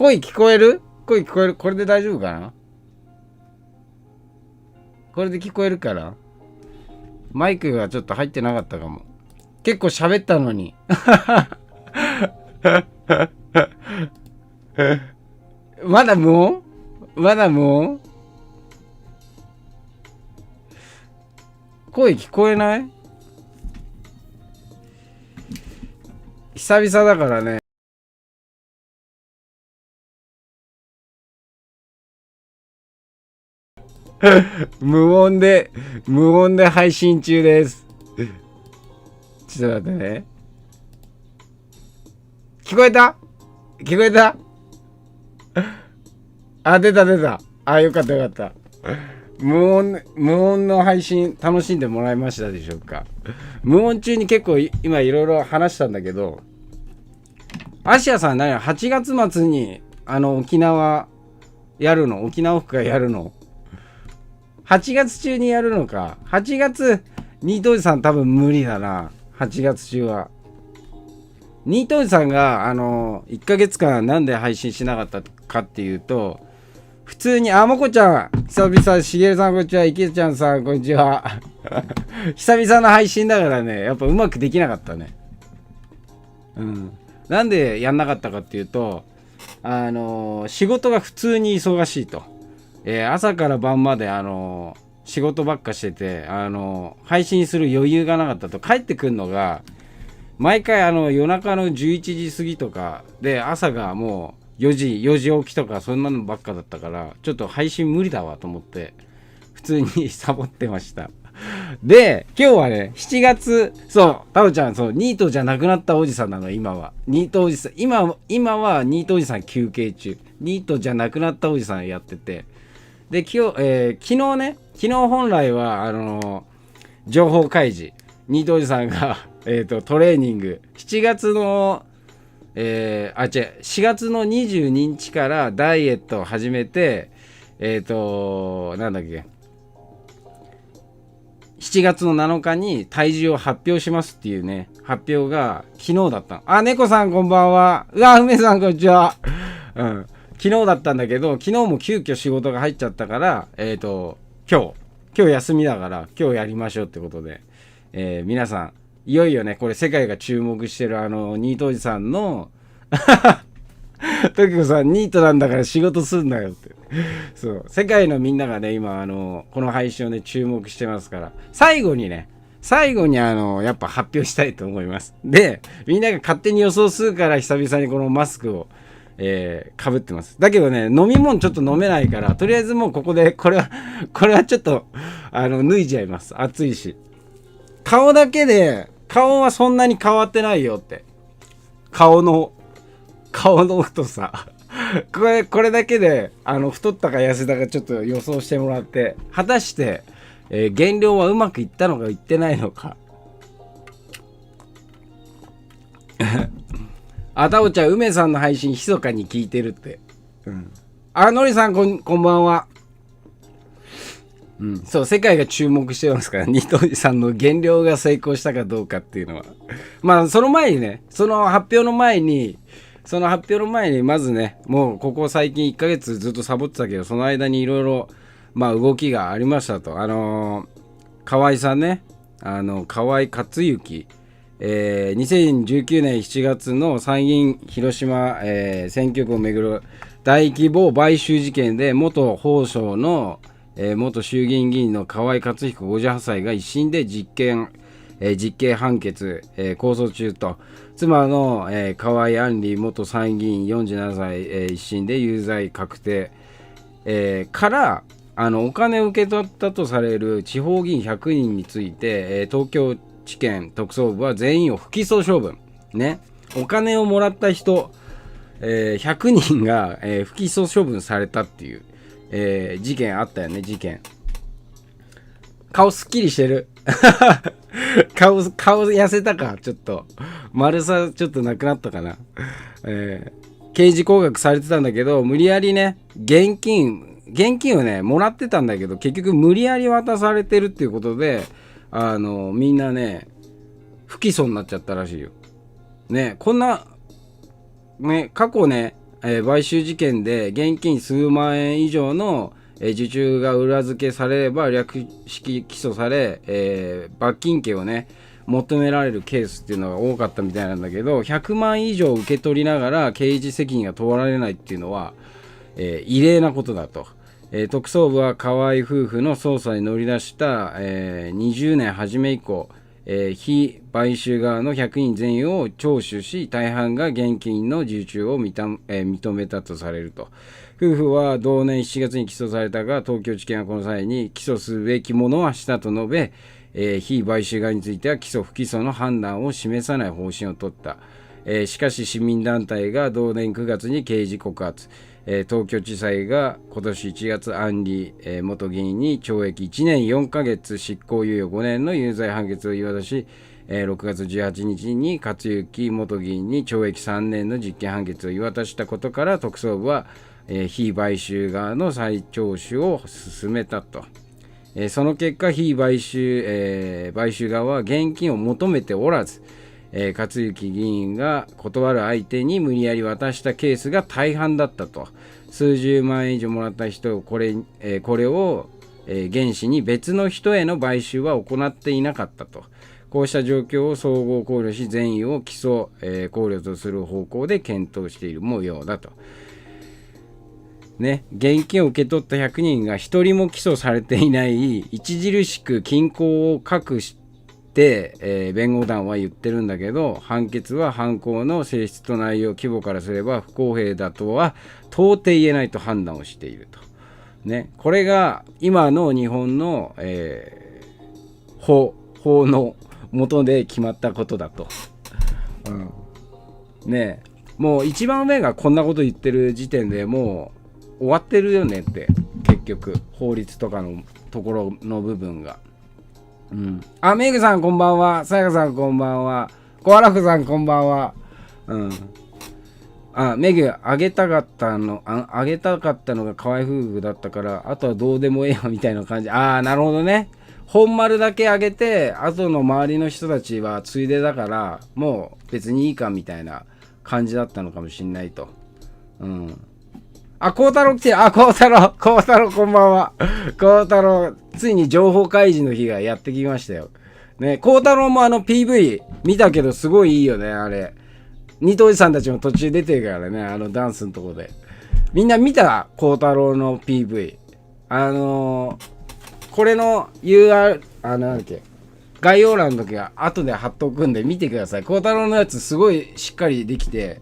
声聞こえる？声聞こえる？これで大丈夫かな？これで聞こえるかな？マイクがちょっと入ってなかったかも。結構喋ったのに。まだ無音？まだ無音？声聞こえない？久々だからね。無音で配信中です。ちょっと待ってね。聞こえた？聞こえた？あ、出た。あ、よかった。無音の配信楽しんでもらいましたでしょうか？無音中に結構今いろいろ話したんだけど、アシアさん何？8月末に沖縄やるの？沖縄オフ会やるの？8月中にやるのか。8月、ニートおじさん多分無理だな。8月中は。ニートおじさんが、1ヶ月間なんで配信しなかったかっていうと、普通に、もこちゃん、久々、しげるさんこんにちは、いけちゃんさんこんにちは。久々の配信だからね、やっぱうまくできなかったね。うん。なんでやんなかったかっていうと、仕事が普通に忙しいと。朝から晩まで仕事ばっかしてて配信する余裕がなかったと。帰ってくるのが毎回夜中の11時過ぎとかで、朝がもう4時起きとかそんなのばっかだったから、ちょっと配信無理だわと思って普通にサボってました。で今日はね、7月、そうタオちゃん、そうニートじゃなくなったおじさんなの。今はニートおじさん、今はニートおじさん休憩中、ニートじゃなくなったおじさんやってて、で昨日本来は情報開示、ニートおじさんがトレーニング7月の4月の22日からダイエットを始めて、なんだっけ、7月の7日に体重を発表しますっていうね、発表が昨日だったの。猫さんこんばんは。梅さんこんにちは。うん。昨日だったんだけど、昨日も急遽仕事が入っちゃったから、今日休みだから今日やりましょうってことで、皆さんいよいよね、これ世界が注目してるニートおじさんのトキコさんニートなんだから仕事すんなよって。そう世界のみんながね今この配信をね注目してますから、最後にやっぱ発表したいと思います。でみんなが勝手に予想するから久々にこのマスクをかぶってます。だけどね、飲み物ちょっと飲めないから、とりあえずもうここでこれはちょっと脱いじゃいます。暑いし。顔だけで、顔はそんなに変わってないよって。顔の太さ。これだけで太ったか痩せたかちょっと予想してもらって、果たして、減量はうまくいったのかいってないのか。タオちゃん、梅さんの配信密かに聞いてるって。うん。のりさんこんばんは。うん、そう、世界が注目してますから、ニトリさんの減量が成功したかどうかっていうのは。まあ、その前にね、その発表の前に、まずね、もうここ最近1ヶ月ずっとサボってたけど、その間にいろいろ、まあ、動きがありましたと。河合さんね、河合克行、2019年7月の参議院広島、選挙区をめぐる大規模買収事件で、元法相の元衆議院議員の河合克彦58歳が一審で実刑判決、控訴中と、妻の、河合案里元参議院47歳、一審で有罪確定、からお金を受け取ったとされる地方議員100人について、東京地検特捜部は全員を不起訴処分ね。お金をもらった人、100人が、不起訴処分されたっていう、事件あったよね。事件。顔すっきりしてる。顔痩せたか。ちょっと丸さちょっとなくなったかな。刑事告発されてたんだけど、無理やりね現金をねもらってたんだけど、結局無理やり渡されてるっていうことで、みんなね不起訴になっちゃったらしいよね。こんなね、過去ね買収事件で現金数万円以上の受注が裏付けされれば略式起訴され、罰金刑をね求められるケースっていうのが多かったみたいなんだけど、100万以上受け取りながら刑事責任が問われないっていうのは、異例なことだと。特捜部は河合夫婦の捜査に乗り出した、20年初め以降、非買収側の100人全員を聴取し、大半が現金の受注を認めたとされると。夫婦は同年7月に起訴されたが、東京地検はこの際に起訴すべきものはしたと述べ、非買収側については起訴不起訴の判断を示さない方針を取った。しかし市民団体が同年9月に刑事告発、東京地裁が今年1月安里、元議員に懲役1年4ヶ月執行猶予5年の有罪判決を言い渡し、6月18日に克行元議員に懲役3年の実刑判決を言い渡したことから、特捜部は、非買収側の再聴取を進めたと。その結果、非買収、買収側は現金を求めておらず、克行議員が断る相手に無理やり渡したケースが大半だったと。数十万円以上もらった人をこれを、原資に別の人への買収は行っていなかったと。こうした状況を総合考慮し、全員を起訴、考慮とする方向で検討している模様だと。ね、現金を受け取った100人が1人も起訴されていない、著しく均衡を隠して、弁護団は言ってるんだけど、判決は犯行の性質と内容、規模からすれば不公平だとは到底言えないと判断をしていると。ね、これが今の日本の、法の下で決まったことだと。ね、もう一番上がこんなこと言ってる時点でもう終わってるよねって、結局法律とかのところの部分が。あ、メグさんこんばんは、さやかさんこんばんは、コアラフさんこんばんは。あ、メグあげたかったのが河合夫婦だったから、あとはどうでもええよみたいな感じ。ああ、なるほどね。本丸だけあげて、あとの周りの人たちはついでだからもう別にいいかみたいな感じだったのかもしんないと。あ、孝太郎来てる。あ、孝太郎こんばんは。孝太郎、ついに情報開示の日がやってきましたよ。ね、孝太郎もPV 見たけどすごいいいよね、あれ。二頭児さんたちも途中出てるからね、ダンスのとこで。みんな見た？孝太郎の PV。これの UR、なんだっけ、概要欄の時は後で貼っとくんで見てください。孝太郎のやつすごいしっかりできて、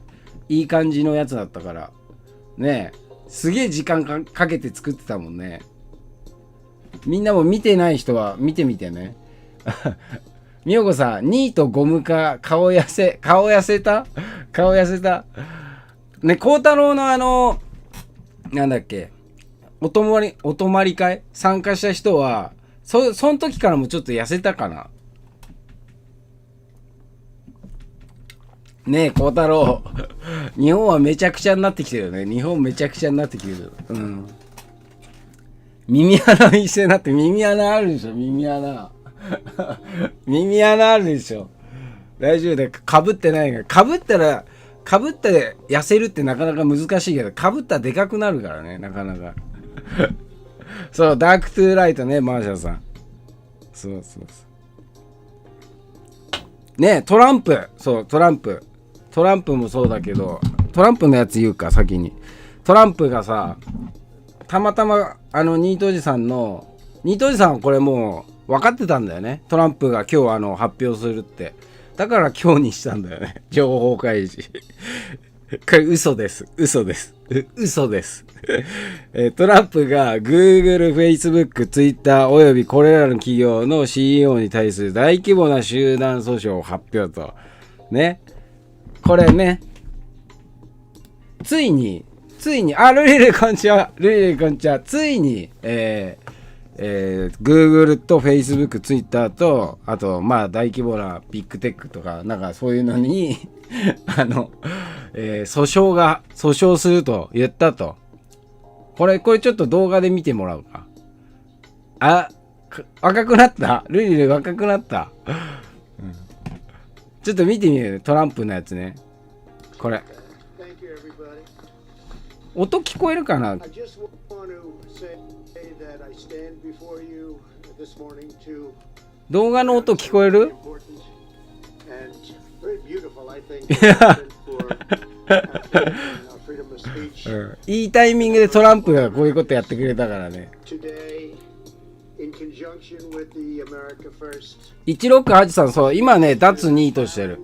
いい感じのやつだったから。ねえ。すげえ時間かけて作ってたもんね。みんなも見てない人は見てみてね。みよこさん、ニートゴム化、顔痩せたね、孝太郎のなんだっけ、お泊まり会参加した人は、その時からもちょっと痩せたかな。ねえ、孝太郎。日本はめちゃくちゃになってきてるよね。日本めちゃくちゃになってきてる。耳穴見せなって、耳穴あるでしょ、耳穴。耳穴あるでしょ。大丈夫だよ。かぶってないから。かぶって痩せるってなかなか難しいけど、かぶったらでかくなるからね、なかなか。そう、ダークトゥーライトね、マーシャさん。そう。ね、トランプもそうだけど、トランプのやつ言うか、先に。トランプがさ、たまたま、ニートおじさんはこれもう分かってたんだよね。トランプが今日発表するって。だから今日にしたんだよね。情報開示。これ嘘です。トランプが Google、Facebook、Twitter およびこれらの企業の CEO に対する大規模な集団訴訟を発表と。ね。これね。ついに、ルリルこんにちは。ついに、Google と Facebook、Twitter と、あと、まあ、大規模なビッグテックとか、なんかそういうのに、訴訟すると言ったと。これちょっと動画で見てもらうか。赤くなったルリル赤くなった、ちょっと見てみるね。トランプのやつね。これ。音聞こえるかな？ I just want to say that I stand before you this morning to 動画の音聞こえる？ important and very beautiful, I think, いや for freedom of speech いいタイミングでトランプがこういうことやってくれたからね。 today in conjunction with the America First 168さん、そう、今ね、脱ニートしてる。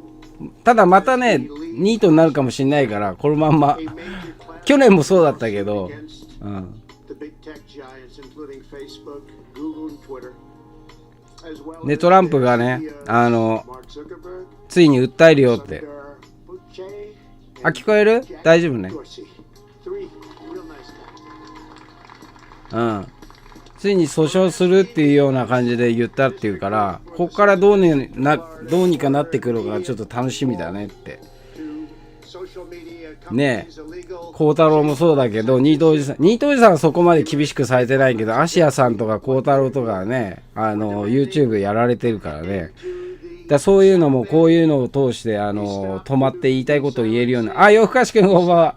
ただまたね、ニートになるかもしんないから、このまんま。 a major class 去年もそうだったけど、 against うん。 the big tech giants, including Facebook, Google, and Twitter, as well で、 as トランプが their ね、CEOs, Mark Zuckerberg, ついに訴えるよって。 Sundar Pichai, あ、 and 聞こえる？ Jack 大丈夫ね。 Dorsey. Three real nice guys. うん。ついに訴訟するっていうような感じで言ったっていうから、ここからどうにかなってくるのかちょっと楽しみだねって。 To social media ね companies, illegal 孝太郎もそうだけど、ニートおじさんはそこまで厳しくされてないけど、アシアさんとか孝太郎とかはね、YouTube やられてるからね。そういうのもこういうのを通して止まって言いたいことを言えるように、あ、夜更かしくんこんばんは、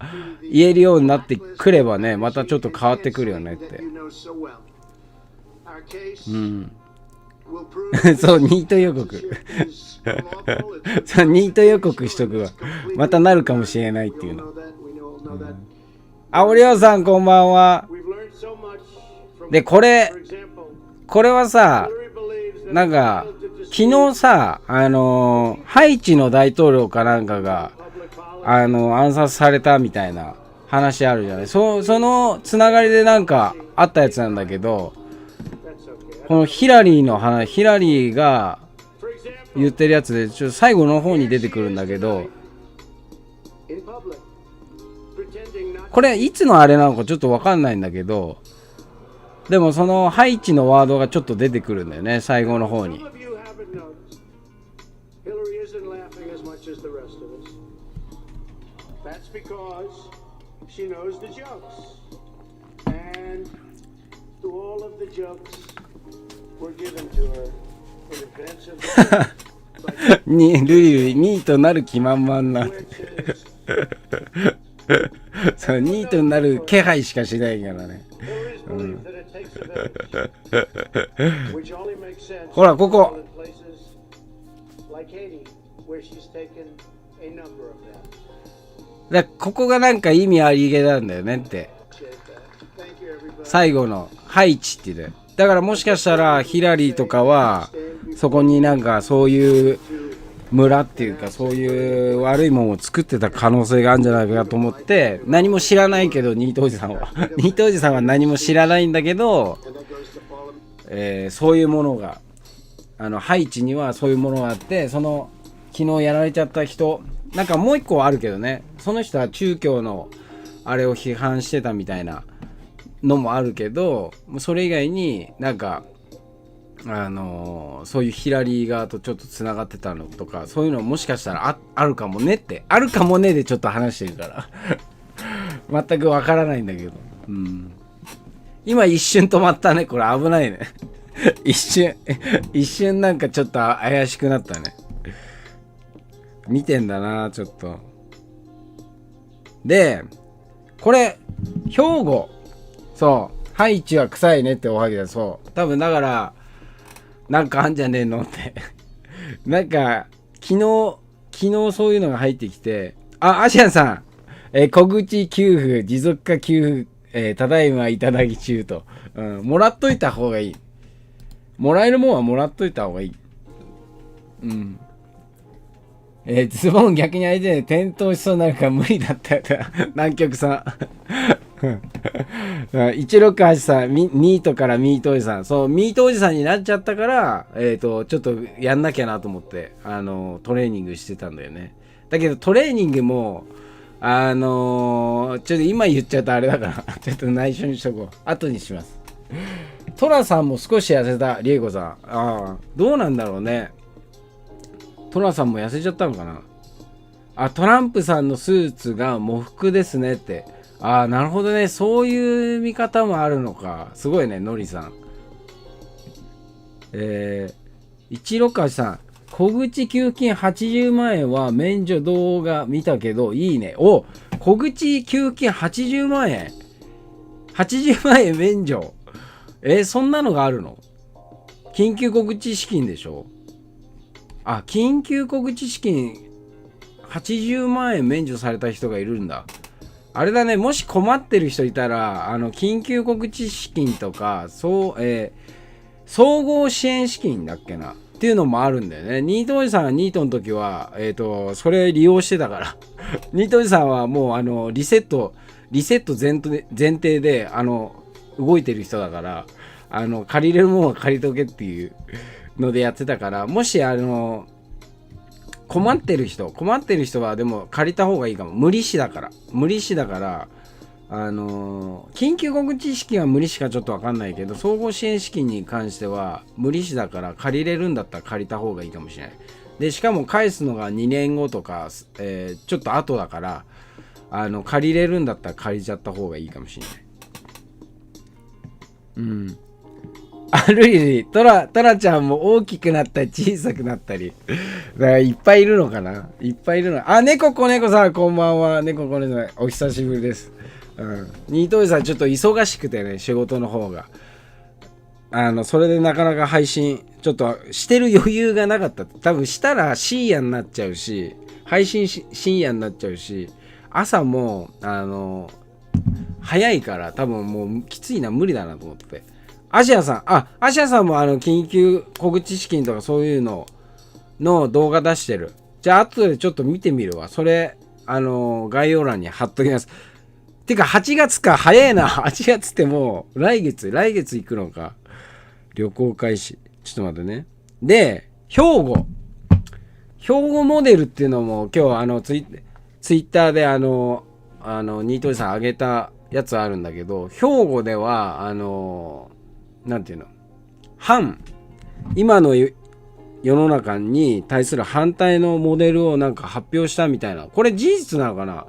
言えるようになってくればね、またちょっと変わってくるよねって。 うん。そう、ニート予告そう、ニート予告しとくわ。またなるかもしれないっていうの。あ、おりょうさんこんばんは。で、これはさ、なんか昨日さ、ハイチの大統領かなんかが暗殺されたみたいな話あるじゃない。そのつながりでなんかあったやつなんだけど、このヒラリーが言ってるやつでちょっと最後の方に出てくるんだけど、これいつのあれなのかちょっとわかんないんだけど、でもそのハイチのワードがちょっと出てくるんだよね、最後の方に。ルイニートなる気満々なそうニートになる気配しかしないからね、うん、ほらここここがなんか意味ありげなんだよねって、最後のハイチって言って、だからもしかしたらヒラリーとかはそこになんかそういう村っていうかそういう悪いものを作ってた可能性があるんじゃないかと思って、何も知らないけどニートおじさんは何も知らないんだけど、そういうものがハイチにはそういうものがあって、その昨日やられちゃった人なんかもう一個あるけどね、その人は宗教のあれを批判してたみたいなのもあるけど、それ以外になんかそういうヒラリー側とちょっとつながってたのとか、そういうのもしかしたら あるかもねってあるかもねでちょっと話してるから全くわからないんだけど、うん、今一瞬止まったね、これ危ないね一瞬なんかちょっと怪しくなったね。見てんだなちょっと。でこれ兵庫、そうハイチは臭いねっておはぎだ。そう多分だからなんかあんじゃねえのってなんか昨日そういうのが入ってきて、あ、アシアンさん、小口給付持続化給付、ただいまいただき中と、うん、もらっといた方がいい。もらえるもんはもらっといた方がいい。うん。ズボン逆に相手で転倒しそうになるから無理だったよ南極さん168さんニートからミートおじさん、そうミートおじさんになっちゃったからちょっとやんなきゃなと思ってトレーニングしてたんだよね。だけどトレーニングもちょっと今言っちゃうとあれだからちょっと内緒にしとこう、後にします。トラさんも少し痩せた、リエコさん。ああどうなんだろうね、トラさんも痩せちゃったのかな。あ、トランプさんのスーツが喪服ですねって。ああなるほどね、そういう見方もあるのか。すごいね、ノリさん。168さん、小口給付金80万円は免除動画見たけどいいね。お、小口給付金80万円80万円免除。そんなのがあるの？緊急小口資金でしょ？あ、緊急小口資金80万円免除された人がいるんだ。あれだね、もし困ってる人いたら、緊急小口資金とか、総合支援資金だっけなっていうのもあるんだよね。ニートおじさんがニートの時は、それ利用してたから。ニートおじさんはもう、リセット前提で、動いてる人だから、借りれるものは借りとけっていうのでやってたから、もし、困ってる人はでも借りた方がいいかも。無利子だから、緊急小口資金は無利子かちょっと分かんないけど、総合支援資金に関しては無利子だから、借りれるんだったら借りた方がいいかもしれない。でしかも返すのが2年後とか、ちょっと後だから、借りれるんだったら借りちゃった方がいいかもしれない。うん。ルリリ、トラちゃんも大きくなったり小さくなったり。だからいっぱいいるのかな、いっぱいいるの。あ、猫子さんこんばんは。猫子さんお久しぶりです。うん。ニートおじさんちょっと忙しくてね、仕事の方が。それでなかなか配信、ちょっとしてる余裕がなかった。多分したら深夜になっちゃうし、配信深夜になっちゃうし、朝も、早いから多分もうきついな、無理だなと思って。アシアさんも緊急小口資金とかそういうのの動画出してる。じゃあ後でちょっと見てみるわ。それ、概要欄に貼っときます。てか8月か、早いな。8月ってもう来月行くのか。旅行開始。ちょっと待ってね。で、兵庫モデルっていうのも今日ツイッターでニートリさん上げたやつあるんだけど、兵庫ではなんていうの、今の世の中に対する反対のモデルをなんか発表したみたいな。これ事実なのかな？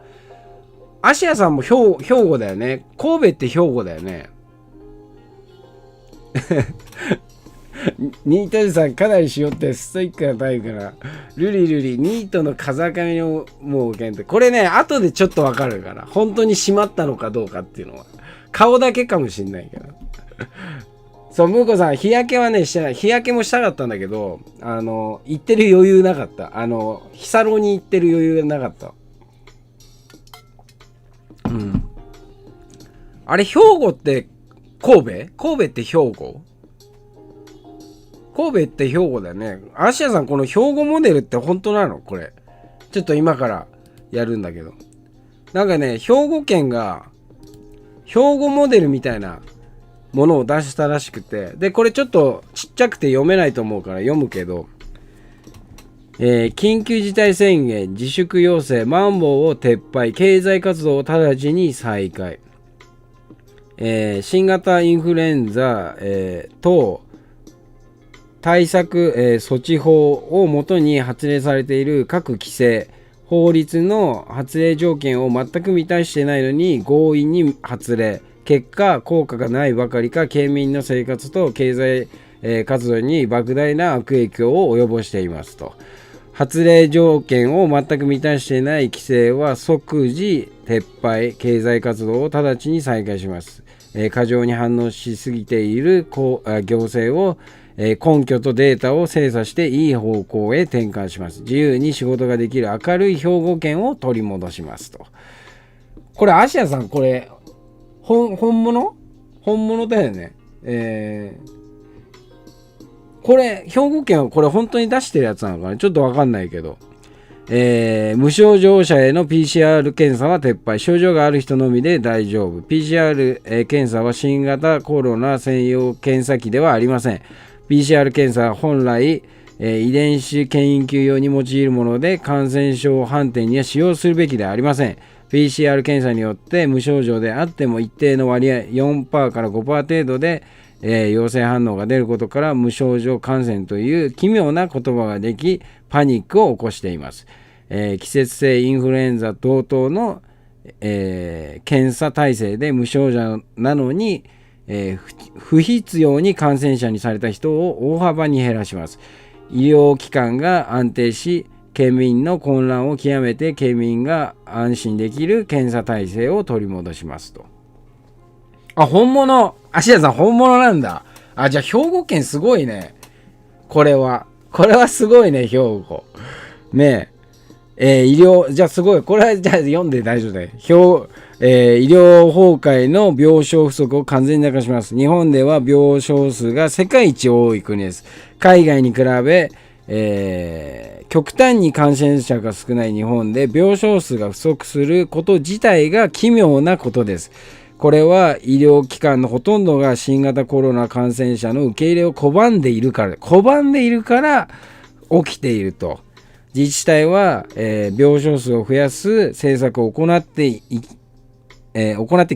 アシアさんも兵庫だよね。神戸って兵庫だよね。ニートさんかなりしよってストイックなタイプからルリニートの風上のもうけんって、これね後でちょっとわかるから、本当に閉まったのかどうかっていうのは顔だけかもしんないけどそう、ムーコさん日焼けはねしてない。日焼けもしたかったんだけど、行ってる余裕なかった。ヒサロに行ってる余裕がなかった。うん。あれ、兵庫って神戸って兵庫って兵庫だよね。アシアさん、この兵庫モデルって本当なの？これ。ちょっと今からやるんだけど。なんかね、兵庫県が兵庫モデルみたいなものを出したらしくて。で、これちょっとちっちゃくて読めないと思うから読むけど。緊急事態宣言、自粛要請、マンボウを撤廃、経済活動を直ちに再開。新型インフルエンザ、等対策、措置法をもとに発令されている各規制、法律の発令条件を全く満たしていないのに強引に発令。結果、効果がないばかりか、県民の生活と経済、活動に莫大な悪影響を及ぼしていますと。発令条件を全く満たしていない規制は即時撤廃、経済活動を直ちに再開します。過剰に反応しすぎている行政を根拠とデータを精査していい方向へ転換します。自由に仕事ができる明るい兵庫県を取り戻しますと。これ、アシアさん、これ、本物だよね。これ、兵庫県はこれ本当に出してるやつなのかな？ちょっとわかんないけど。無症状者への PCR 検査は撤廃。症状がある人のみで大丈夫。PCR、検査は新型コロナ専用検査機ではありません。PCR 検査は本来、遺伝子研究用に用いるもので、感染症判定には使用するべきではありません。PCR 検査によって無症状であっても一定の割合 4% から 5% 程度で、陽性反応が出ることから無症状感染という奇妙な言葉ができ、パニックを起こしています。季節性インフルエンザ同等の、検査体制で無症状なのに、不必要に感染者にされた人を大幅に減らします。医療機関が安定し、県民の混乱を極めて県民が安心できる検査体制を取り戻しますと。あ、本物。芦屋さん本物なんだ。あ、じゃあ兵庫県すごいね。これはすごいね、兵庫。ねえ。医療、じゃあすごい。これはじゃあ読んで大丈夫だよ。医療崩壊の病床不足を完全になくします。日本では病床数が世界一多い国です。海外に比べ、極端に感染者が少ない日本で病床数が不足すること自体が奇妙なことです。これは医療機関のほとんどが新型コロナ感染者の受け入れを拒んでいるから起きていると。自治体は、病床数を増やす政策を行って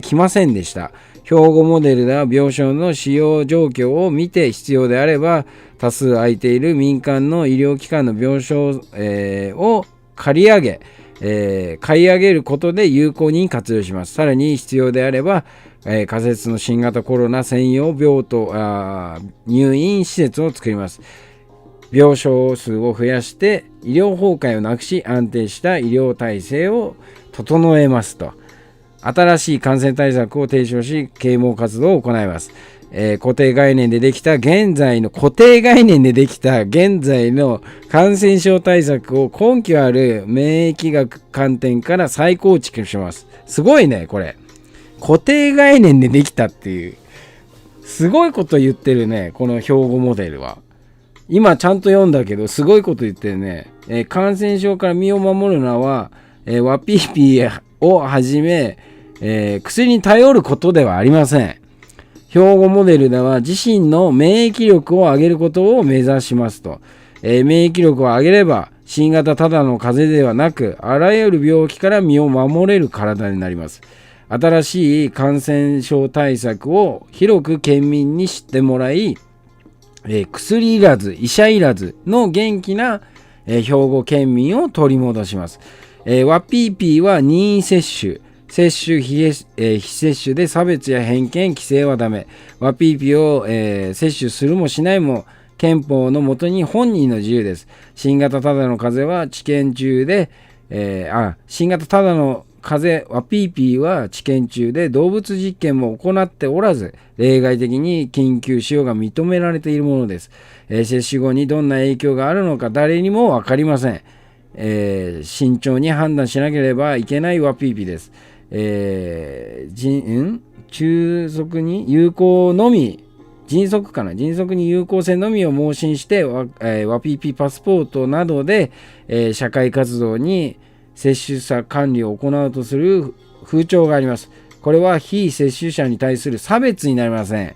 きませんでした。兵庫モデルでは病床の使用状況を見て必要であれば多数空いている民間の医療機関の病床、を借り上げ、買い上げることで有効に活用します。さらに必要であれば、仮設の新型コロナ専用病棟入院施設を作ります。病床数を増やして医療崩壊をなくし安定した医療体制を整えますと。新しい感染対策を提唱し啓蒙活動を行います。固定概念でできた現在の感染症対策を根拠ある免疫学観点から再構築します。すごいね、これ。固定概念でできたっていう。すごいこと言ってるね、この兵庫モデルは。今ちゃんと読んだけど、すごいこと言ってるね。感染症から身を守るのは、ワピーピーをはじめ、薬に頼ることではありません。兵庫モデルでは自身の免疫力を上げることを目指しますと。免疫力を上げれば新型ただの風邪ではなくあらゆる病気から身を守れる体になります。新しい感染症対策を広く県民に知ってもらい、薬いらず医者いらずの元気な、兵庫県民を取り戻します。ワピーピーは任意接種非接種で差別や偏見規制はダメ。ワピーピーを、接種するもしないも憲法のもとに本人の自由です。新型ただの風邪は治験中で、新型ただの風邪ワピーピーは治験中で動物実験も行っておらず例外的に緊急使用が認められているものです。接種後にどんな影響があるのか誰にも分かりません。慎重に判断しなければいけないワピーピーです。迅速に有効のみ迅速に有効性のみを盲信してワピーピーパスポートなどで、社会活動に接種者管理を行うとする風潮があります。これは非接種者に対する差別になりません。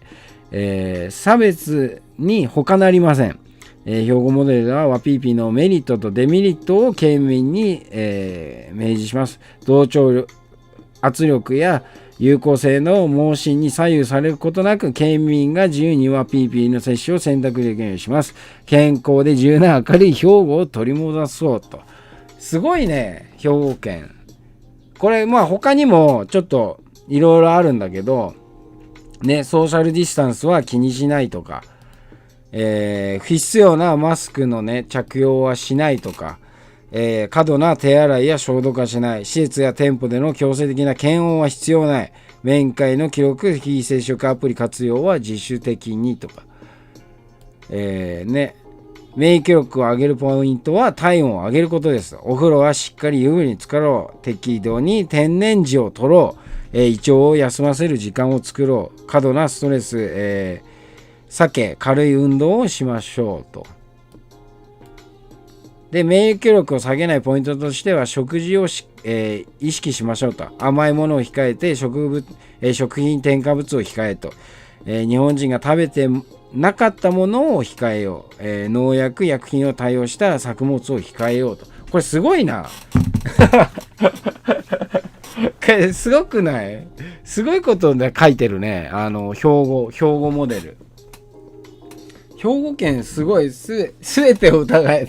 差別に他なりません。兵庫モデルではワピーピーのメリットとデメリットを県民に、明示します。同調圧力や有効性の盲信に左右されることなく県民が自由にワピーピーの接種を選択できるようにします。健康で自由な明るい兵庫を取り戻そうと。すごいね、兵庫県。これ他にもちょっといろいろあるんだけどね、ソーシャルディスタンスは気にしないとか、不必要なマスクのね着用はしないとか、過度な手洗いや消毒はしない。施設や店舗での強制的な検温は必要ない。面会の記録、非接触アプリ活用は自主的にとか。免疫力を上げるポイントは体温を上げることです。お風呂はしっかり湯船に浸かろう。適度に天然塩を取ろう。胃腸を休ませる時間を作ろう。過度なストレス、避け軽い運動をしましょうと。で、免疫力を下げないポイントとしては食事を意識しましょうと。甘いものを控えて食品添加物を控えと。日本人が食べてなかったものを控えよう。農薬薬品を多用した作物を控えようと。これすごいな。すごくない？すごいことで書いてるね。兵庫モデル。兵庫県すごいすべてを疑え。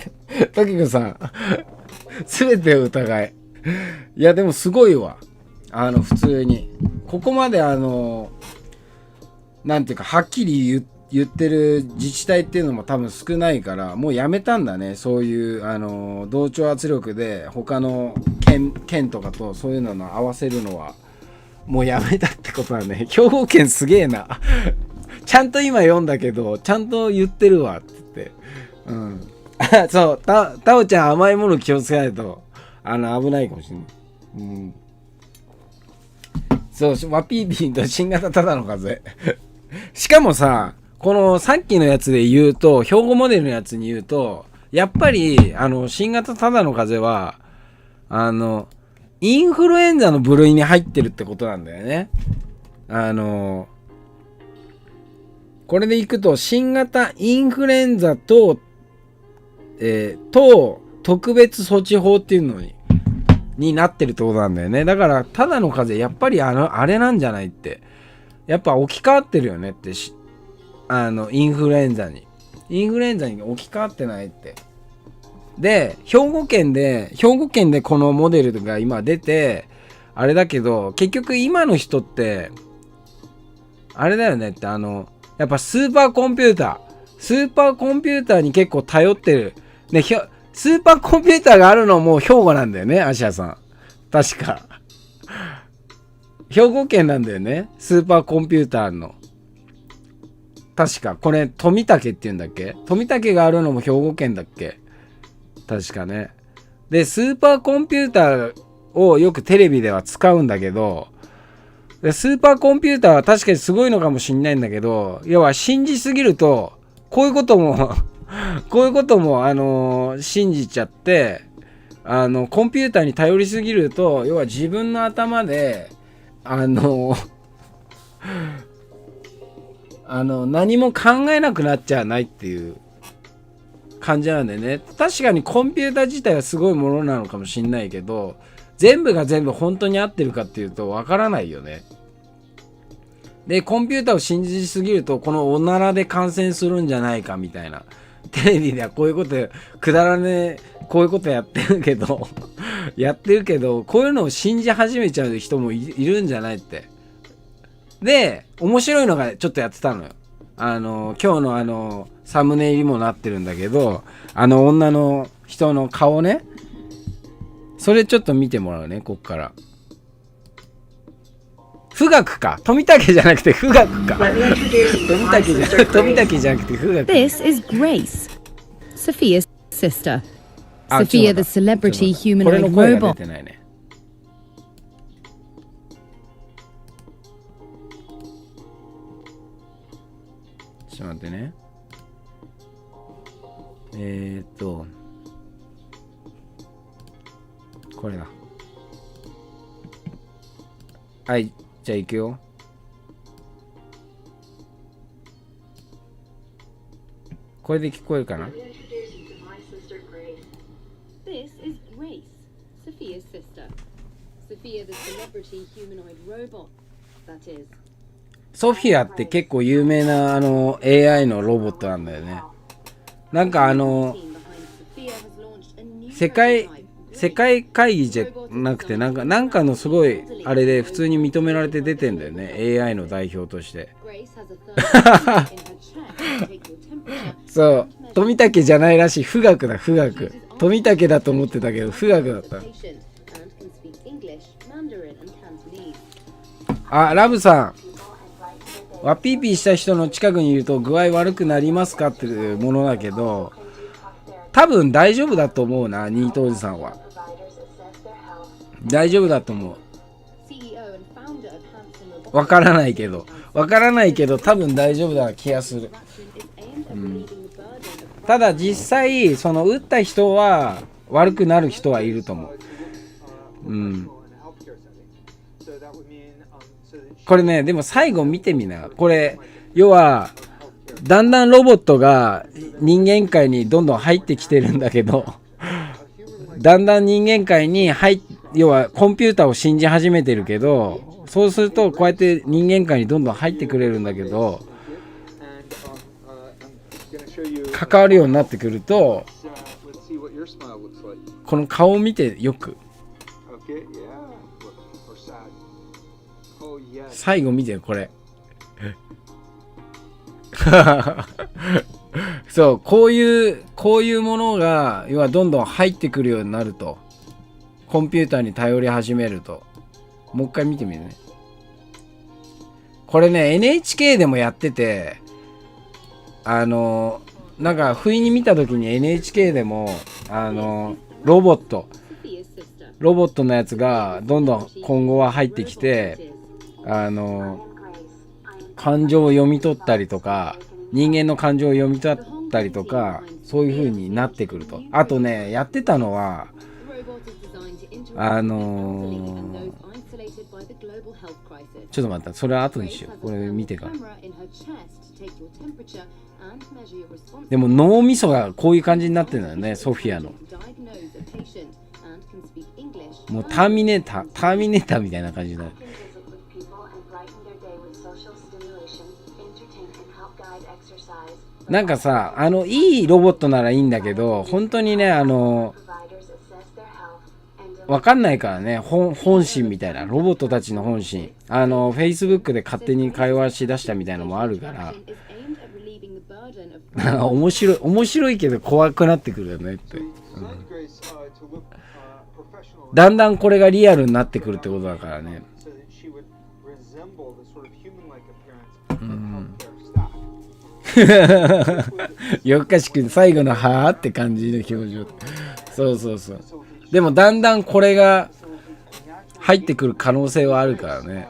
トキコさん。すべてを疑え。いやでもすごいわ。普通に。ここまでなんていうかはっきり言ってる自治体っていうのも多分少ないから、もうやめたんだね。そういう同調圧力で他の県とかとそういうのの合わせるのはもうやめたってことだね。兵庫県すげえな。ちゃんと今読んだけどちゃんと言ってるわって言って、うん。そうタオちゃん甘いもの気をつけないと危ないかもしれない。うん。そう、ワピーピーと新型ただの風。しかもさ、このさっきのやつで言うと、兵庫モデルのやつに言うと、やっぱり、新型ただの風邪は、インフルエンザの部類に入ってるってことなんだよね。これでいくと、新型インフルエンザと、特別措置法っていうのになってるってことなんだよね。だから、ただの風邪、やっぱりあれなんじゃないって。やっぱ置き換わってるよねってインフルエンザに置き換わってないって。で兵庫県でこのモデルが今出てあれだけど、結局今の人ってあれだよねって、やっぱスーパーコンピューターに結構頼ってるね。スーパーコンピューターがあるのも兵庫なんだよね、アシアさん。確か兵庫県なんだよね、スーパーコンピューターの。確かこれ富武っていうんだっけ、富武があるのも兵庫県だっけ、確かね。でスーパーコンピューターをよくテレビでは使うんだけど、でスーパーコンピューターは確かにすごいのかもしんないんだけど、要は信じすぎるとこういうことも信じちゃって、コンピューターに頼りすぎると、要は自分の頭で何も考えなくなっちゃわないっていう感じなんでね。確かにコンピューター自体はすごいものなのかもしんないけど、全部が全部本当に合ってるかっていうとわからないよね。でコンピューターを信じすぎると、このおならで感染するんじゃないかみたいな、テレビではこういうことくだらねえこういうことやってるけどこういうのを信じ始めちゃう人もいるんじゃないって。で面白いのがちょっとやってたのよ。今日のサムネイルにもなってるんだけど、女の人の顔ね、それちょっと見てもらうね、こっから。富岳か、富武じゃなくて富岳か。富武じゃなくて富岳。 This is Grace, Sophia's sister. Sophia, the celebrity これの humanoid 声が robot. 出てないね。ちょっと待ってね。これだ。はい、じゃあ行くよ。これで聞こえるかな。 This is Grace, Sophia's sister. Sophia, the celebrity humanoid robot. That is. ソフィアって結構有名なAI のロボットなんだよね。なんか世界会議じゃなくて、なんかのすごいあれで普通に認められて出てんだよね、 AI の代表として。そう富武じゃないらしい、富岳だ。富岳、富武だと思ってたけど富岳だった。あ、ラブさん、ワピーピーした人の近くにいると具合悪くなりますかっていうものだけど、多分大丈夫だと思うな。ニートおじさんは大丈夫だと思う。わからないけど多分大丈夫だ気がする、うん、ただ実際その打った人は悪くなる人はいると思う。うん、これね、でも最後見てみな。これ要はだんだんロボットが人間界にどんどん入ってきてるんだけど、だんだん人間界に要はコンピューターを信じ始めてるけど、そうするとこうやって人間界にどんどん入ってくれるんだけど、関わるようになってくると、この顔を見てよく、最後見てよこれそう、こういうものが要はどんどん入ってくるようになると、コンピューターに頼り始めると。もう一回見てみるね。これね NHK でもやってて、なんか不意に見た時に NHK でもロボット Sophia's sister. ロボットのやつがどんどん今後は入ってきて、感情を読み取ったりとか、人間の感情を読み取ったりとか、そういう風になってくると。あとね、やってたのはThe robot is designed to interact with あ the の elderly ー and those isolated by the global health crisis. ちょっと待った、それは後に Grace しよ has う。 a これ見てから。 camera in her chest to take your temperature and measure your response. でも脳みそがこういう感じになってるんだよね、ソフィアの。 Diagnose a patient and can speak English. もうターミネーターみたいな感じになる。 Visit with people and brighten their day with social stimulation, entertain and help guide exercise. なんかさ、いいロボットならいいんだけど、本当にね、Providers assess their health and わかんないからね、本心みたいな、ロボットたちの本心。Facebook で勝手に会話しだしたみたいなのもあるから、 Is aimed at relieving the burden of 面白いけど怖くなってくるよねって。 So you designed Grace to look professional だんだんこれがリアルになってくるってことだからね。 so that she would resemble the sort of human-like appearance of healthcare staff. よっかしく最後のはーって感じの表情。そうそうそう。でもだんだんこれが入ってくる可能性はあるからね。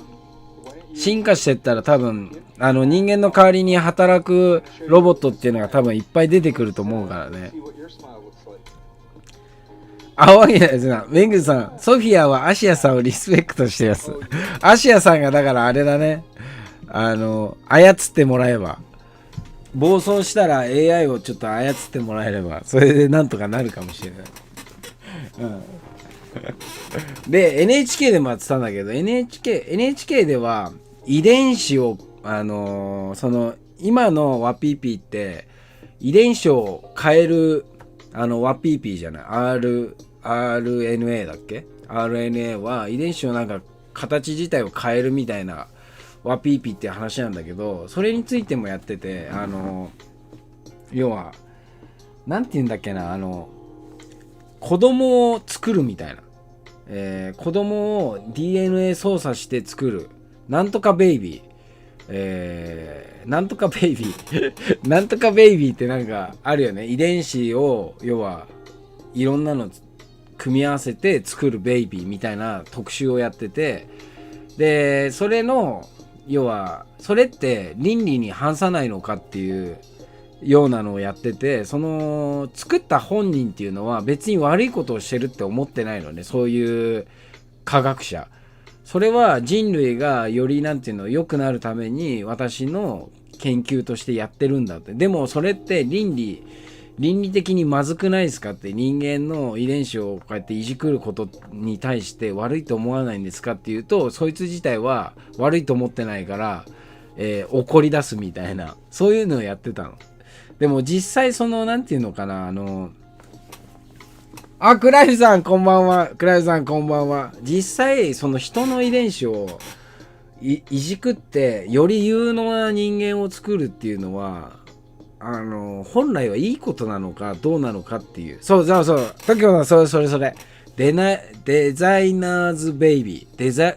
進化してったら多分人間の代わりに働くロボットっていうのが多分いっぱい出てくると思うからね。 See what your smile looks like. わけないですな。メングさん、ソフィアはアシアさんをリスペクトしてます。アシアさんがだからあれだね。操ってもらえば。暴走したら AI をちょっと操ってもらえれば、それでなんとかなるかもしれない。うん、で、NHK でもやってたんだけど、NHK では遺伝子を、今のワピーピーって、遺伝子を変える、ワピーピーじゃない、RNA だっけ ?RNA は遺伝子をなんか形自体を変えるみたいなワピーピーって話なんだけど、それについてもやってて、要は、なんて言うんだっけな、子供を作るみたいな。子供を DNA 操作して作る。なんとかベイビー。なんとかベイビー。なんとかベイビーってなんかあるよね。遺伝子を、要はいろんなの組み合わせて作るベイビーみたいな特集をやってて、で、それの、要は、それって倫理に反さないのかっていうようなのをやってて、その作った本人っていうのは別に悪いことをしてるって思ってないのね。そういう科学者。それは人類がよりなんていうの良くなるために私の研究としてやってるんだって。でもそれって倫理的にまずくないですかって、人間の遺伝子をこうやっていじくることに対して悪いと思わないんですかっていうと、そいつ自体は悪いと思ってないから、怒り出すみたいな、そういうのをやってたの。でも実際そのなんていうのかな、クライフさんこんばんは。クライフさんこんばんは。実際その人の遺伝子をいじくってより有能な人間を作るっていうのは本来はいいことなのかどうなのかっていう。そう時子さん、それデザイナーズベイビーデザ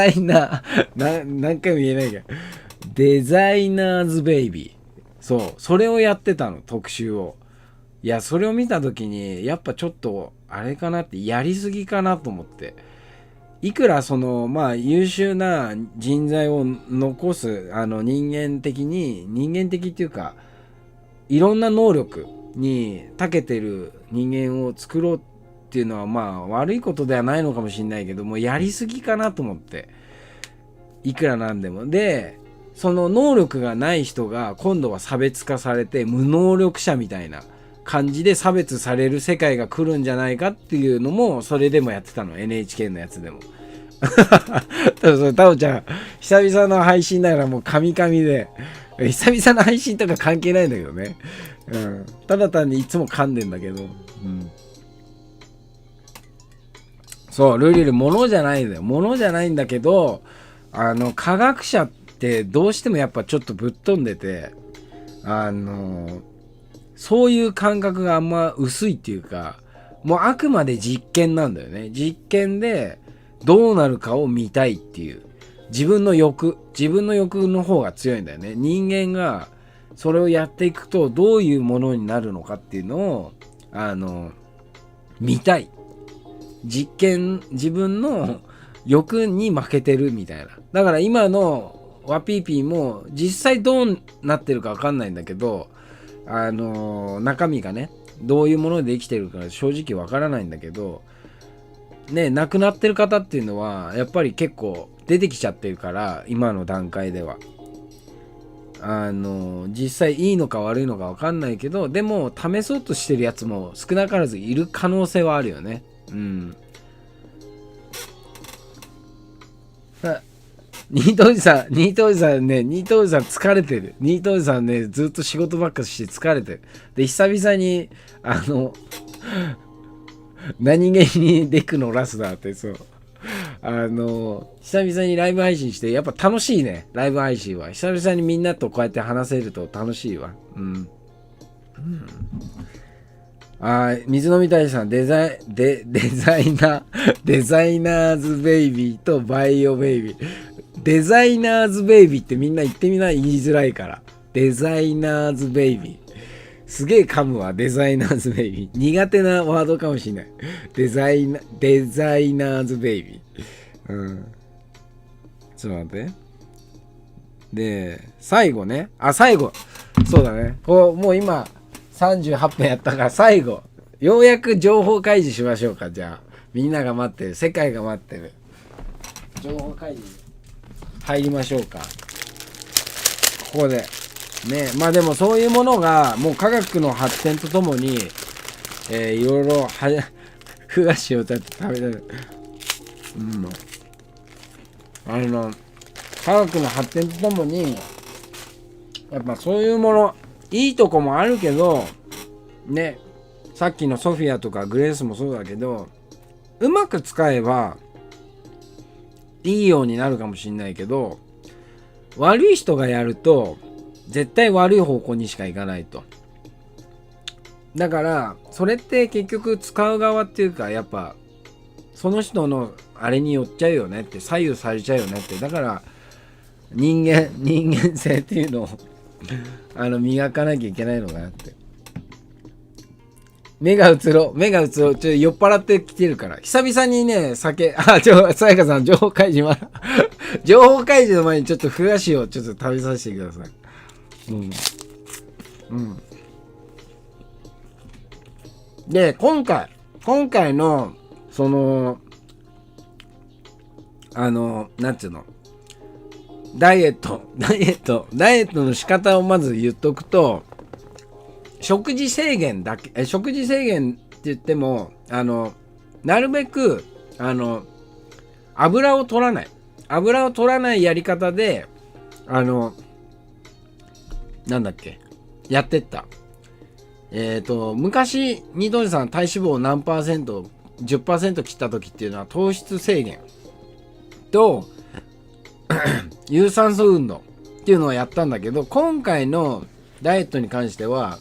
イナー何回も言えないけどデザイナーズベイビー、それをやってたの、特集を。いや、それを見た時にやっぱちょっとあれかなって、やりすぎかなと思って。いくらその優秀な人材を残す人間的っていうかいろんな能力に長けてる人間を作ろうっていうのは悪いことではないのかもしれないけども、やりすぎかなと思って。いくらなんでもで、その能力がない人が今度は差別化されて無能力者みたいな感じで差別される世界が来るんじゃないかっていうのもそれでもやってたの、 NHK のやつでも。タオちゃん久々の配信ながらもうカミカミで、久々の配信とか関係ないんだけどね、ただ単にいつも噛んでんだけど、そうルリル物じゃないんだよ、物じゃないんだけど科学者ってどうしてもやっぱちょっとぶっ飛んでて、そういう感覚があんま薄いっていうか、もうあくまで実験なんだよね。実験でどうなるかを見たいっていう自分の欲の方が強いんだよね。人間がそれをやっていくとどういうものになるのかっていうのを見たい。実験、自分の欲に負けてるみたいな。だから今のワピーピーも実際どうなってるか分かんないんだけど、中身がねどういうものでできてるか正直分からないんだけどね、亡くなってる方っていうのはやっぱり結構出てきちゃってるから、今の段階では実際いいのか悪いのか分かんないけど、でも試そうとしてるやつも少なからずいる可能性はあるよね。ニートおじさん疲れてる。ニートおじさんね、ずっと仕事ばっかして疲れてる。で、久々に、何気にデクのラスだって、そう。久々にライブ配信して、やっぱ楽しいね、ライブ配信は。久々にみんなとこうやって話せると楽しいわ。水飲みたいさん、デザイナーズベイビーとバイオベイビー。デザイナーズベイビーってみんな言ってみない？言いづらいから。デザイナーズベイビー。すげえ噛むわ、デザイナーズベイビー。苦手なワードかもしれない。デザイナーズベイビー。ちょっと待って。で、最後ね。最後。そうだね。もう今、38分やったから最後。ようやく情報開示しましょうか。じゃあ。みんなが待ってる。世界が待ってる。情報開示。入りましょうか。ここでね。まあでもそういうものがもう科学の発展とともに、いろいろふ菓子を食べたる。科学の発展とともにやっぱそういうものいいとこもあるけどね、さっきのソフィアとかグレースもそうだけど、うまく使えばいいようになるかもしれないけど、悪い人がやると絶対悪い方向にしか行かないと。だからそれって結局使う側っていうか、やっぱその人のあれによっちゃうよねって、左右されちゃうよねって。だから人間性っていうのを磨かなきゃいけないのかなって。目がうつろう。ちょっと酔っ払ってきてるから。久々にね、さやかさん、情報開示情報開示の前にちょっとふ菓子をちょっと食べさせてください。で、今回の、なんつうの、ダイエットの仕方をまず言っとくと、食事制限って言っても、なるべく、油を取らないやり方で、なんだっけ、やってった。昔、ニトリさん体脂肪何%、10% 切った時っていうのは糖質制限と有酸素運動っていうのをやったんだけど、今回のダイエットに関しては、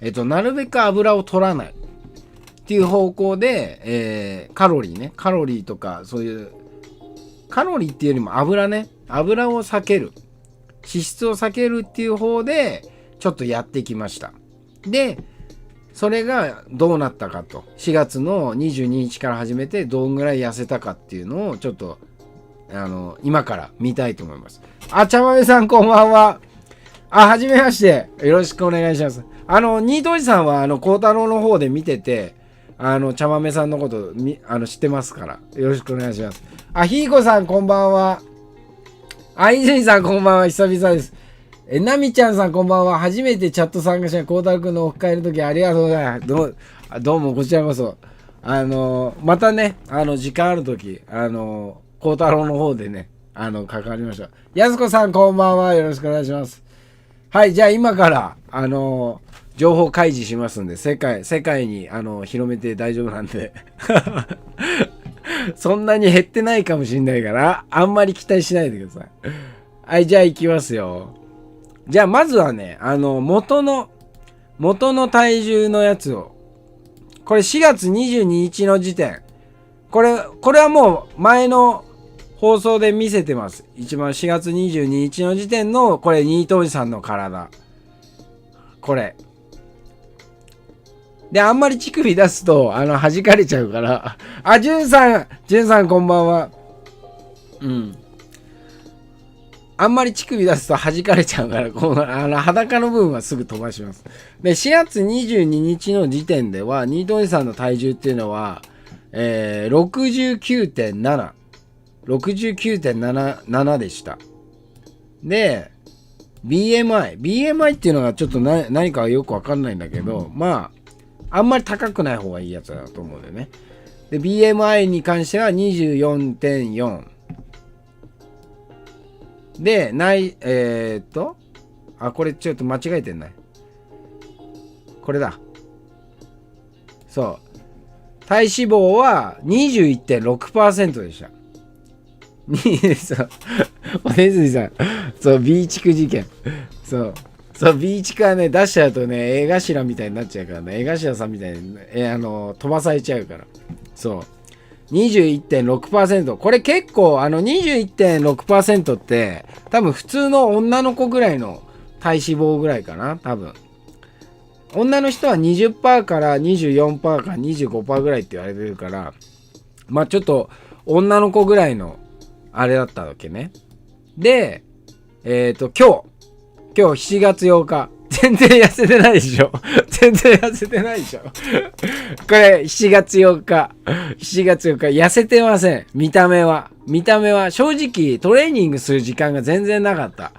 なるべく油を取らないっていう方向で、カロリーとか、そういうカロリーっていうよりも油を避ける、脂質を避けるっていう方でちょっとやってきました。で、それがどうなったかと、4月の22日から始めてどんぐらい痩せたかっていうのをちょっと今から見たいと思います。茶豆さんこんばんは。はじめまして。よろしくお願いします。ニートおじさんは孝太郎の方で見てて、茶豆さんのこと知ってますから、よろしくお願いします。ひいこさんこんばんは。泉さんこんばんは。久々です。なみちゃんさんこんばんは。初めてチャット参加した孝太郎くんのオフ会の時ありがとうございます。どうもこちらこそ。またね、時間ある時、孝太郎の方でね、関わりました。やすこさんこんばんは。よろしくお願いします。はい、じゃあ今から、情報開示しますんで、世界に、広めて大丈夫なんで。そんなに減ってないかもしれないから、あんまり期待しないでください。はい、じゃあ行きますよ。じゃあまずはね、元の体重のやつを。これ4月22日の時点。これはもう前の放送で見せてます。一番4月22日の時点の、これ、ニートおじさんの体。これ。で、あんまり乳首出すと、弾かれちゃうから。あ、じゅんさんこんばんは。うん。あんまり乳首出すと弾かれちゃうから、この、裸の部分はすぐ飛ばします。で、4月22日の時点では、ニートおじさんの体重っていうのは、69.7。69.77 でした。で、BMI っていうのがちょっと何かよくわかんないんだけど、まあ、あんまり高くない方がいいやつだと思うんだよね。で、BMI に関しては 24.4。で、これちょっと間違えてんない。これだ。そう。体脂肪は 21.6% でした。そう。おねずみさん。そう、B 地区事件。そう。B 地区はね、出しちゃうとね、絵頭みたいになっちゃうからね、絵頭さんみたいに、飛ばされちゃうから。そう。21.6%。これ結構、21.6% って、多分普通の女の子ぐらいの体脂肪ぐらいかな、多分。女の人は 20% から 24% から 25% ぐらいって言われてるから、まあちょっと女の子ぐらいのあれだったわけね。で、今日7月8日。全然痩せてないでしょ。全然痩せてないでしょ。これ7月8日。痩せてません。見た目は正直トレーニングする時間が全然なかった。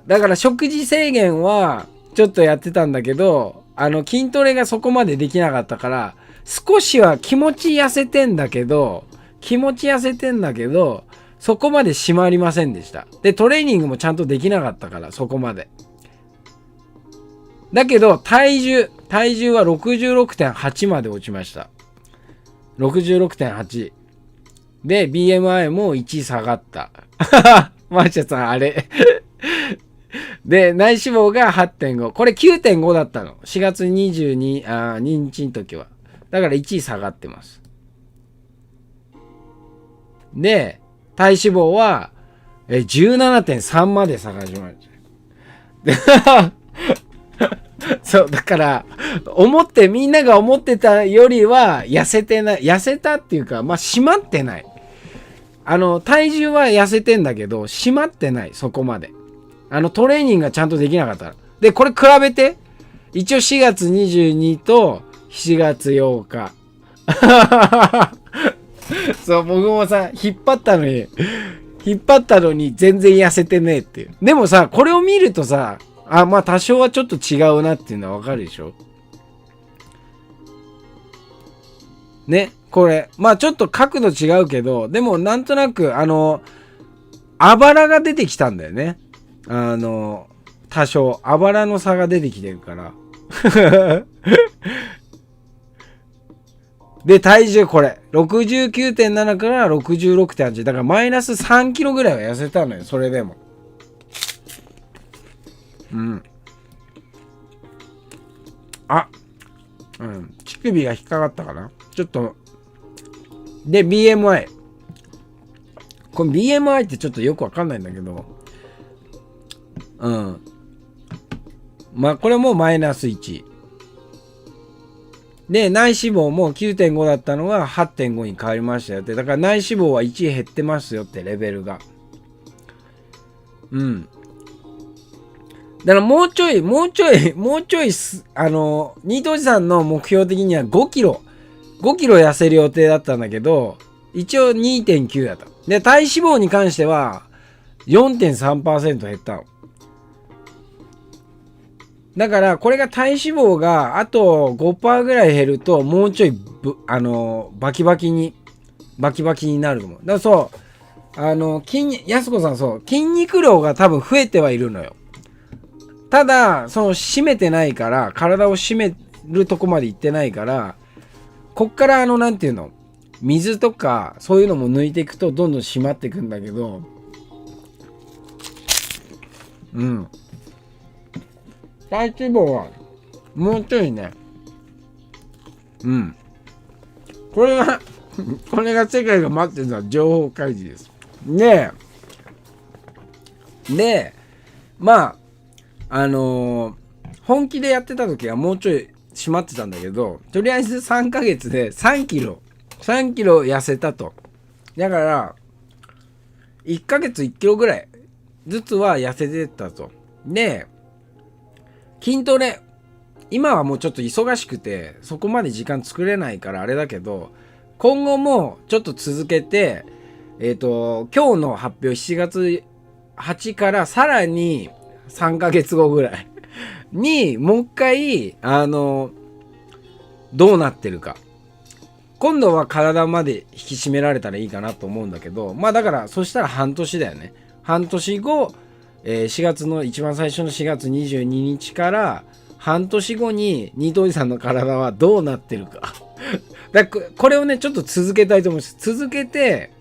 だから食事制限はちょっとやってたんだけど、筋トレがそこまでできなかったから、少しは気持ち痩せてんだけど、そこまで締まりませんでした。で、トレーニングもちゃんとできなかったから、そこまで。だけど、体重は 66.8 まで落ちました。66.8。で、BMI も1下がった。マーシャさん、あれ。で、内脂肪が 8.5。これ 9.5 だったの。4月22日の時は。だから1下がってます。で、体脂肪は 17.3 まで下がりました。そう、だから、みんなが思ってたよりは痩せてない。痩せたっていうか、まあ、締まってない。体重は痩せてんだけど、締まってない、そこまで。トレーニングがちゃんとできなかった。で、これ比べて、一応4月22と7月8日。そう、僕もさ、引っ張ったのに全然痩せてねえっていう。でもさ、これを見るとさ、まあ多少はちょっと違うなっていうのはわかるでしょ。ね、これ。まあちょっと角度違うけど、でもなんとなく、あばらが出てきたんだよね。多少、あばらの差が出てきてるから。で、体重これ。69.7 から 66.8。だからマイナス3キロぐらいは痩せたのよ、それでも。うん。乳首が引っかかったかな。ちょっと。で、BMI。これ BMI ってちょっとよくわかんないんだけど。まあ、これもマイナス1。で、内脂肪も 9.5 だったのが 8.5 に変わりましたよって。だから内脂肪は1減ってますよってレベルが。だからもうちょい、ニートおじさんの目標的には5キロ痩せる予定だったんだけど、一応 2.9 だった。で、体脂肪に関しては 4.3% 減ったの。だから、これが体脂肪があと 5% ぐらい減ると、もうちょいバキバキになると思う。だからそう、やすこさんそう、筋肉量が多分増えてはいるのよ。ただ、締めてないから、体を締めるとこまで行ってないから、こっからなんていうの、水とか、そういうのも抜いていくと、どんどん締まっていくんだけど、うん。体脂肪はもうちょいね。うん。これが世界が待ってるのは情報開示です。で、まあ、本気でやってた時はもうちょい締まってたんだけど、とりあえず3ヶ月で3キロ痩せたと。だから、1ヶ月1キロぐらいずつは痩せてったと。で、筋トレ、今はもうちょっと忙しくて、そこまで時間作れないからあれだけど、今後もちょっと続けて、今日の発表7月8からさらに3ヶ月後ぐらいにもう一回、どうなってるか。今度は体まで引き締められたらいいかなと思うんだけど、まあだからそしたら半年だよね。半年後、4月の一番最初の4月22日から半年後にニートおじさんの体はどうなってるか。これをねちょっと続けたいと思います。続けて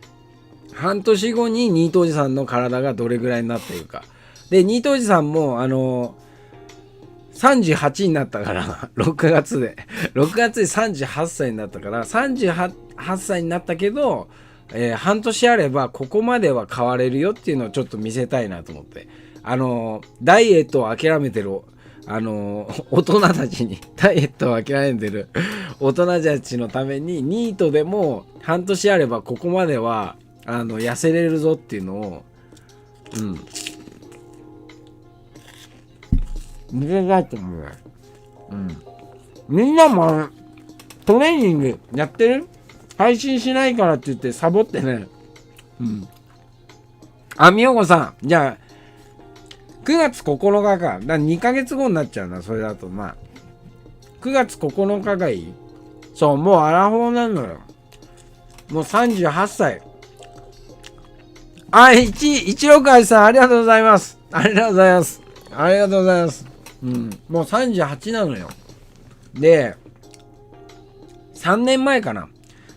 半年後にニートおじさんの体がどれぐらいになっているか。でニートおじさんも38になったから6月で38歳になったから38歳になったけど、半年あればここまでは変われるよっていうのをちょっと見せたいなと思って、ダイエットを諦めてる大人たちにダイエットを諦めてる大人たちのためにニートでも半年あればここまでは痩せれるぞっていうのを見せたいと思う。みんなもトレーニングやってる？配信しないからって言ってサボってね。みよこさん、じゃあ9月9日か。2ヶ月後になっちゃうな、それだと。まあ9月9日がいい。そう、もうアラフォーなのよ。もう38歳。168さん、ありがとうございます。ありがとうございます。ありがとうございます。もう38なのよ。で、3年前かな。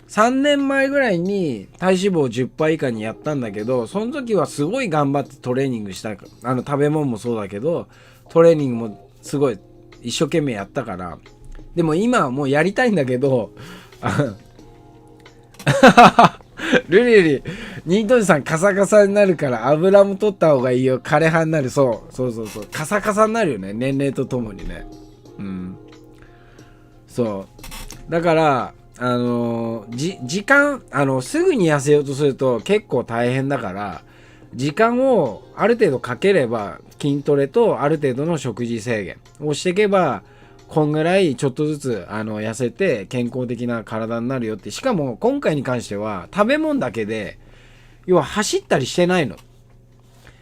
3年前ぐらいに体脂肪 10% 以下にやったんだけど、その時はすごい頑張ってトレーニングした。食べ物もそうだけど、トレーニングもすごい一生懸命やったから。でも今はもうやりたいんだけど、ルリリ、ニートジさんカサカサになるから油も取った方がいいよ。枯れ葉になる。そう。カサカサになるよね。年齢とともにね。そう。だから、時間、すぐに痩せようとすると結構大変だから、時間をある程度かければ、筋トレとある程度の食事制限をしていけば、こんぐらいちょっとずつ痩せて健康的な体になるよって。しかも今回に関しては食べ物だけで、要は走ったりしてないの。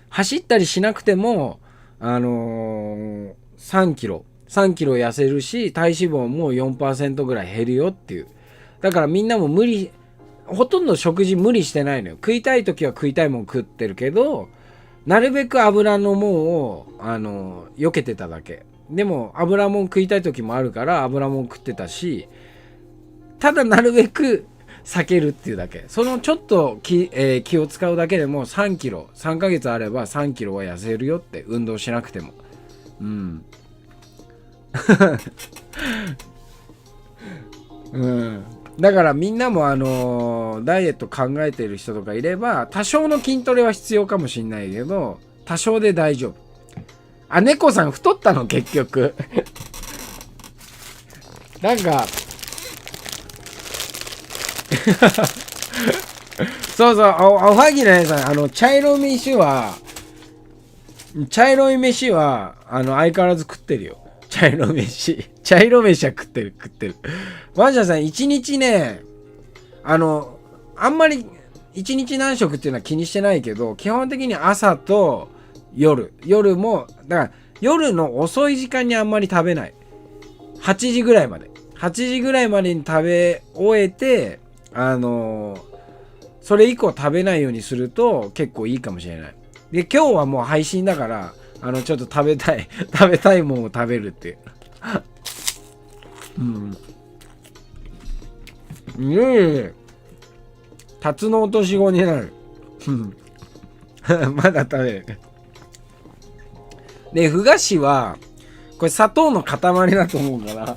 走ったりしなくても3キロ痩せるし、体脂肪も 4% ぐらい減るよっていう。だからみんなもほとんど食事無理してないのよ。食いたい時は食いたいもん食ってるけど、なるべく油のもんを避けてただけ。でも油もん食いたい時もあるから油もん食ってたし、ただなるべく避けるっていうだけ。そのちょっと気を使うだけでも3キロ、3ヶ月あれば3キロは痩せるよって。運動しなくても。だからみんなもダイエット考えてる人とかいれば、多少の筋トレは必要かもしんないけど、多少で大丈夫。猫さん太ったの結局。なんかそう、おはぎのやさん、茶色い飯は相変わらず食ってるよ。茶色飯は食ってる。ワンシャさん1日ね、あんまり1日何食っていうのは気にしてないけど、基本的に朝と夜も、だから夜の遅い時間にあんまり食べない。8時ぐらいまでに食べ終えて、それ以降食べないようにすると結構いいかもしれない。で、今日はもう配信だから、ちょっと食べたいもんを食べるっていう。タツノオトシゴになる。まだ食べる。で、ふ菓子は、これ砂糖の塊だと思うから。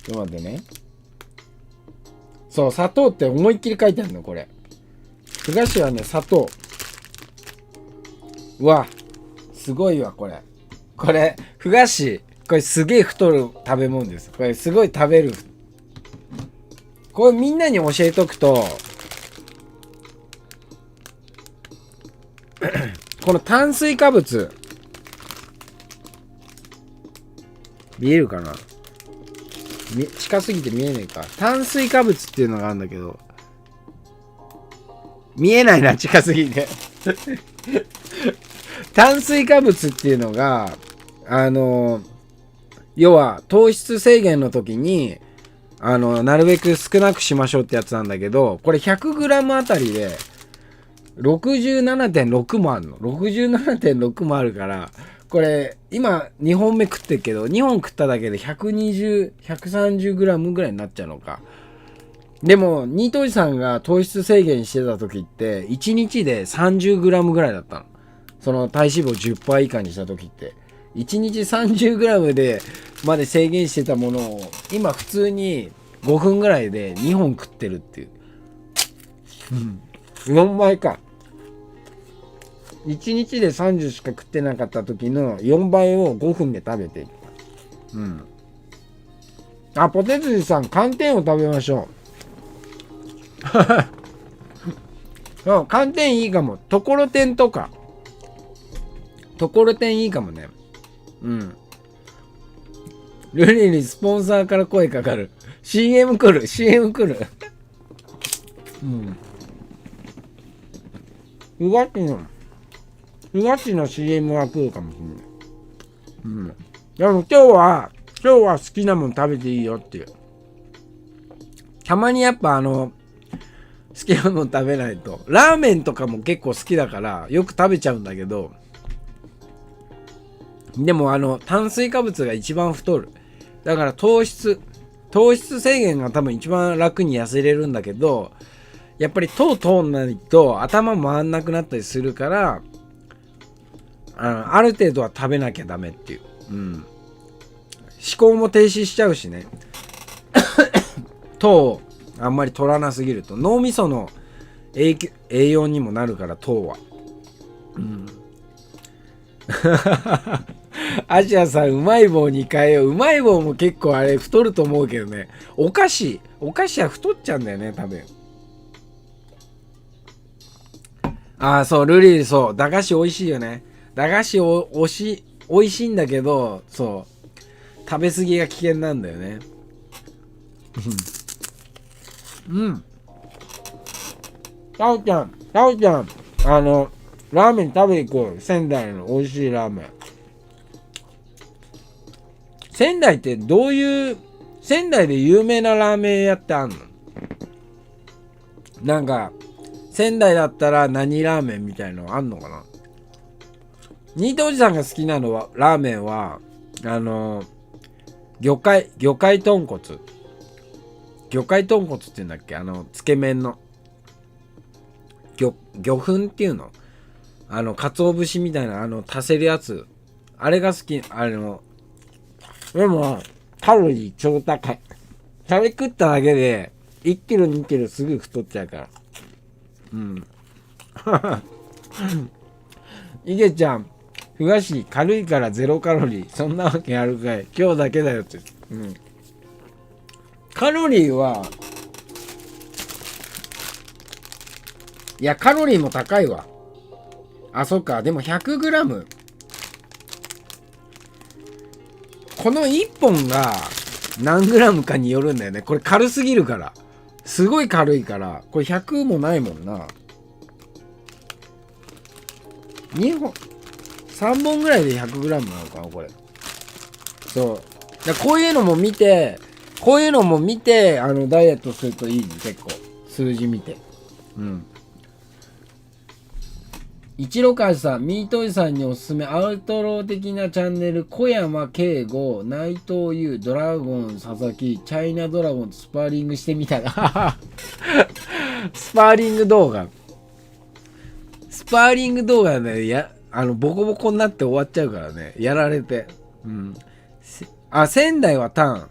ちょっと待ってね。そう、砂糖って思いっきり書いてあるの、これ。ふ菓子はね、砂糖。うわ、すごいわ、これ。これ、ふ菓子。これすげえ太る食べ物です。これすごい食べる。これみんなに教えとくと、この炭水化物。見えるかな？近すぎて見えないか。炭水化物っていうのがあるんだけど、見えないな、近すぎて。炭水化物っていうのが、要は糖質制限の時に、なるべく少なくしましょうってやつなんだけど、これ 100g あたりで 67.6 もあるの。67.6 もあるから、これ今2本目食ってるけど、2本食っただけで120、130g ぐらいになっちゃうのか。でも、ニートおじさんが糖質制限してた時って、1日で 30g ぐらいだったの。その体脂肪 10% 以下にした時って。1日 30g でまで制限してたものを、今普通に5分ぐらいで2本食ってるっていう。4倍か。1日で30しか食ってなかった時の4倍を5分で食べていった。あ、ポテトジさん、寒天を食べましょう。そう、寒天いいかも。ところてんとか。ところてんいいかもね。ルリにスポンサーから声かかる。CM 来る。CM 来る。ふがっちの CM は来るかもしれない。でも今日は好きなもの食べていいよっていう。たまにやっぱ好きなもの食べないと。ラーメンとかも結構好きだからよく食べちゃうんだけど、でも炭水化物が一番太る。だから糖質制限が多分一番楽に痩せれるんだけど、やっぱり糖通んないと頭回んなくなったりするから、ある程度は食べなきゃダメっていう。思考も停止しちゃうしね。糖をあんまり取らなすぎると脳みその栄養にもなるから、糖は。アジアさん、うまい棒に変えよう。うまい棒も結構あれ太ると思うけどね。お菓子は太っちゃうんだよね、多分。ああ、そう、ルリー、そう、駄菓子美味しいよね。駄菓子美味しいんだけど、そう、食べ過ぎが危険なんだよね。タオちゃん、ラーメン食べに行こうよ。仙台の美味しいラーメン。仙台って仙台で有名なラーメン屋ってあんの？なんか、仙台だったら何ラーメンみたいのあんのかな？ニートおじさんが好きなのは、ラーメンは、魚介豚骨。魚介豚骨って言うんだっけ？つけ麺の。魚粉っていうの？鰹節みたいな、足せるやつ。あれが好き。でも、カロリー超高い。それ食っただけで、1キロ2キロすぐ太っちゃうから。いげちゃん、ふがし軽いから0カロリー。そんなわけあるかい。今日だけだよって。カロリーは、いや、カロリーも高いわ。あ、そっか。でも 100g。この1本が何グラムかによるんだよね。これ軽すぎるから。すごい軽いから。これ100もないもんな。2本、3本ぐらいで 100g なのかな、これ。そう。だこういうのも見て、ダイエットするといいね、結構。数字見て。一郎会さん、ミートイさんにおすすめアウトロー的なチャンネル、小山慶吾、内藤優、ドラゴン、佐々木、チャイナドラゴンとスパーリングしてみたら。スパーリング動画。スパーリング動画ね、ボコボコになって終わっちゃうからね。やられて。うん。仙台はタン。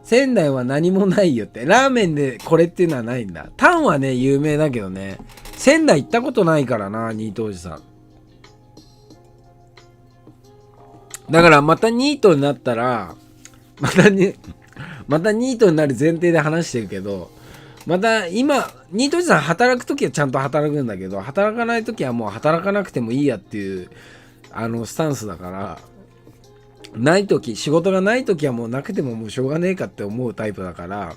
仙台は何もないよって。ラーメンでこれっていうのはないんだ。タンはね、有名だけどね。仙台行ったことないからな、ニートおじさん。だからまたニートになったら、またニートになる前提で話してるけど、また今、ニートおじさん働くときはちゃんと働くんだけど、働かないときはもう働かなくてもいいやっていう、スタンスだから、ないとき、仕事がないときはもうなくてももうしょうがねえかって思うタイプだから、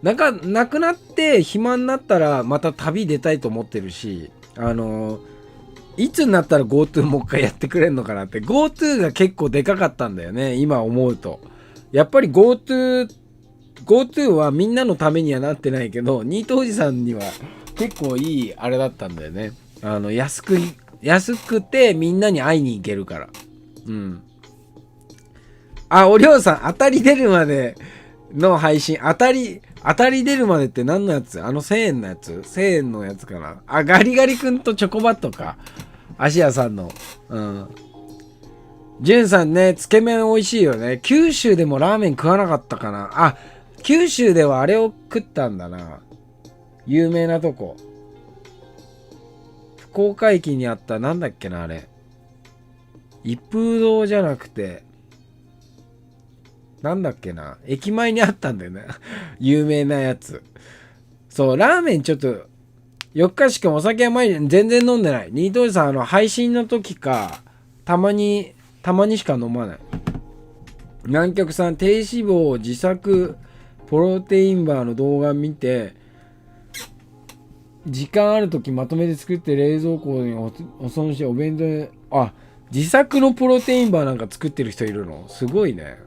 なくなって暇になったらまた旅出たいと思ってるし、いつになったら GoTo もう一回やってくれんのかなって。GoTo が結構でかかったんだよね、今思うと。やっぱり GoTo はみんなのためにはなってないけど、ニートおじさんには結構いいあれだったんだよね。安くてみんなに会いに行けるから。うん。おりょうさん、当たり出るまでの配信、当たり出るまでって何のやつ？1000円のやつ？ 1000 円のやつかな？ガリガリ君とチョコバットか。芦屋さんの。うん。じゅんさんね、つけ麺美味しいよね。九州でもラーメン食わなかったかな。九州ではあれを食ったんだな。有名なとこ。福岡駅にあった、なんだっけな、あれ。一風堂じゃなくて、なんだっけな。駅前にあったんだよね。有名なやつ。そう、ラーメンちょっと、4日しかお酒は全然飲んでない。ニートおじさん、配信の時か、たまにしか飲まない。南極さん、低脂肪自作プロテインバーの動画見て、時間ある時まとめて作って冷蔵庫に保存してお弁当で、自作のプロテインバーなんか作ってる人いるの？すごいね。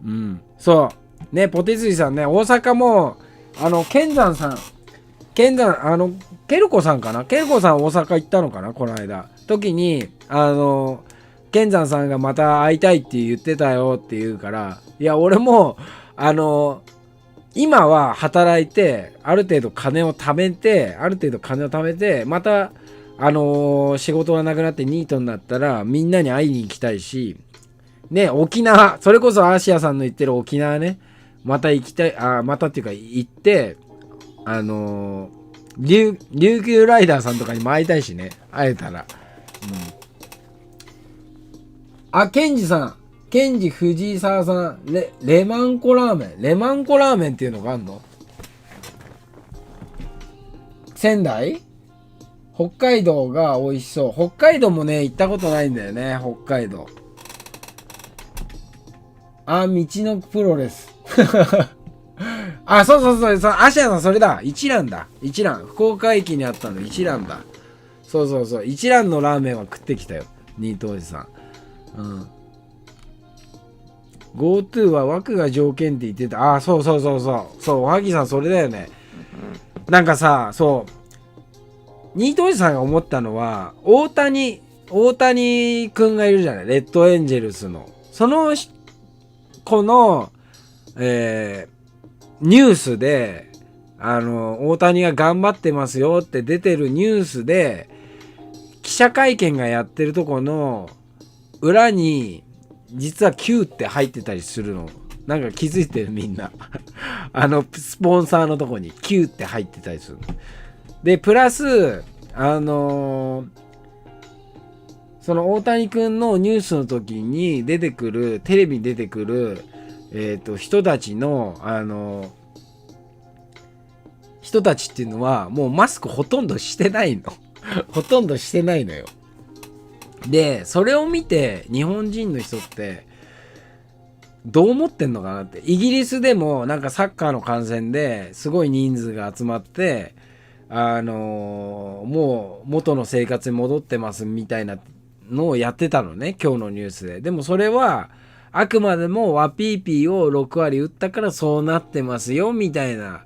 うん。そう。ね、ポテツリさんね、大阪も、ケルコさんかな？ケルコさん大阪行ったのかな？この間。時に、ケンザンさんがまた会いたいって言ってたよって言うから、いや、俺も、今は働いて、ある程度金を貯めて、また、仕事がなくなってニートになったら、みんなに会いに行きたいし、ね、沖縄、それこそアーシアさんの言ってる沖縄ね、また行きたい、またっていうか行って、琉球ライダーさんとかにも会いたいしね、会えたら。ケンジ藤井沢さん、レマンコラーメンっていうのがあんの？仙台？北海道が美味しそう。北海道もね、行ったことないんだよね、北海道。道のプロレス。そう、アシアさんそれだ。一蘭。福岡駅にあったの、一蘭だ。そう。一蘭のラーメンは食ってきたよ。ニートおじさん。GoTo は枠が条件って言ってた。そう。おはぎさんそれだよね。なんかさ、そう。ニートおじさんが思ったのは、大谷くんがいるじゃない。レッドエンジェルスの。その子の、ニュースで、大谷が頑張ってますよって出てるニュースで、記者会見がやってるとこの裏に、実は Q って入ってたりするの。なんか気づいてるみんな。スポンサーのとこに Q って入ってたりするの。で、プラス、その大谷くんのニュースの時にテレビに出てくる、人たちの、人たちっていうのは、もうマスクほとんどしてないの。ほとんどしてないのよ。で、それを見て、日本人の人って、どう思ってんのかなって。イギリスでも、なんかサッカーの観戦ですごい人数が集まって、もう元の生活に戻ってますみたいなのをやってたのね、今日のニュースで。でもそれは、あくまでもワピーピーを6割打ったからそうなってますよ、みたいな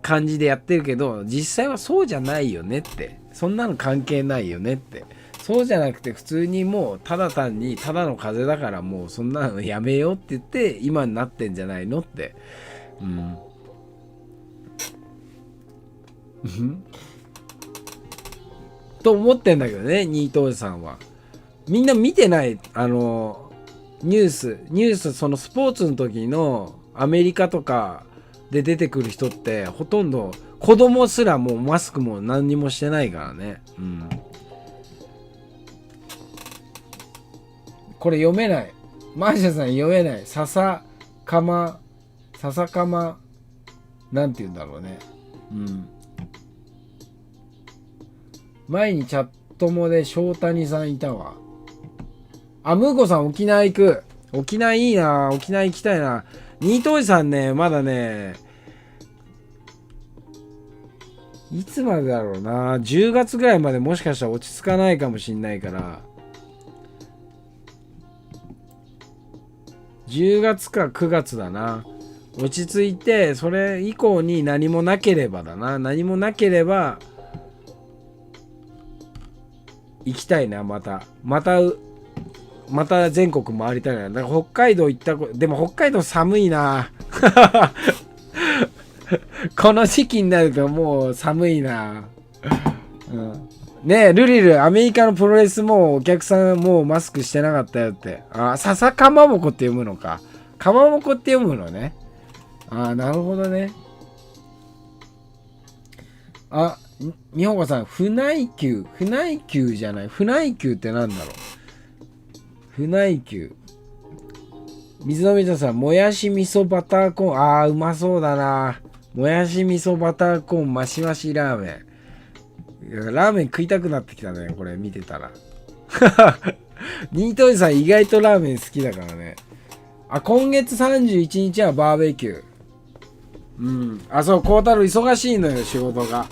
感じでやってるけど、実際はそうじゃないよねって。そんなの関係ないよねって。そうじゃなくて普通にもうただ単にただの風邪だからもうそんなのやめようって言って今になってんじゃないのって。と思ってんだけどね、ニートおじさんは。みんな見てない、ニュース、そのスポーツの時のアメリカとかで出てくる人って、ほとんど子供すらもうマスクも何にもしてないからね。うん。これ読めない。マーシャさん読めない。笹かま、なんて言うんだろうね。うん。前にチャットもで翔谷さんいたわ。あ、ムーコさん沖縄行く。沖縄いいな。沖縄行きたいな。ニートおじさんね、まだね、いつまでだろうな。10月ぐらいまでもしかしたら落ち着かないかもしんないから。10月か9月だな。落ち着いて、それ以降に何もなければだな。何もなければ、行きたいな、また全国回りたいな。だから北海道行ったでも北海道寒いな。この時期になるともう寒いな。うん、ねえ、ルリル、アメリカのプロレスもお客さんもうマスクしてなかったよって。あ、笹かまぼこって読むのか。かまぼこって読むのね。あ、なるほどね。あ、みほこさん、船内球じゃない。船内球ってなんだろう。船内球。水の水さん、もやし味噌バターコーン。あー、うまそうだな。もやし味噌バターコーン、マシマシラーメン。ラーメン食いたくなってきたね、これ見てたら。ニートおじさん、意外とラーメン好きだからね。あ、今月31日はバーベキュー。うん。あ、そう、孝太郎忙しいのよ、仕事が。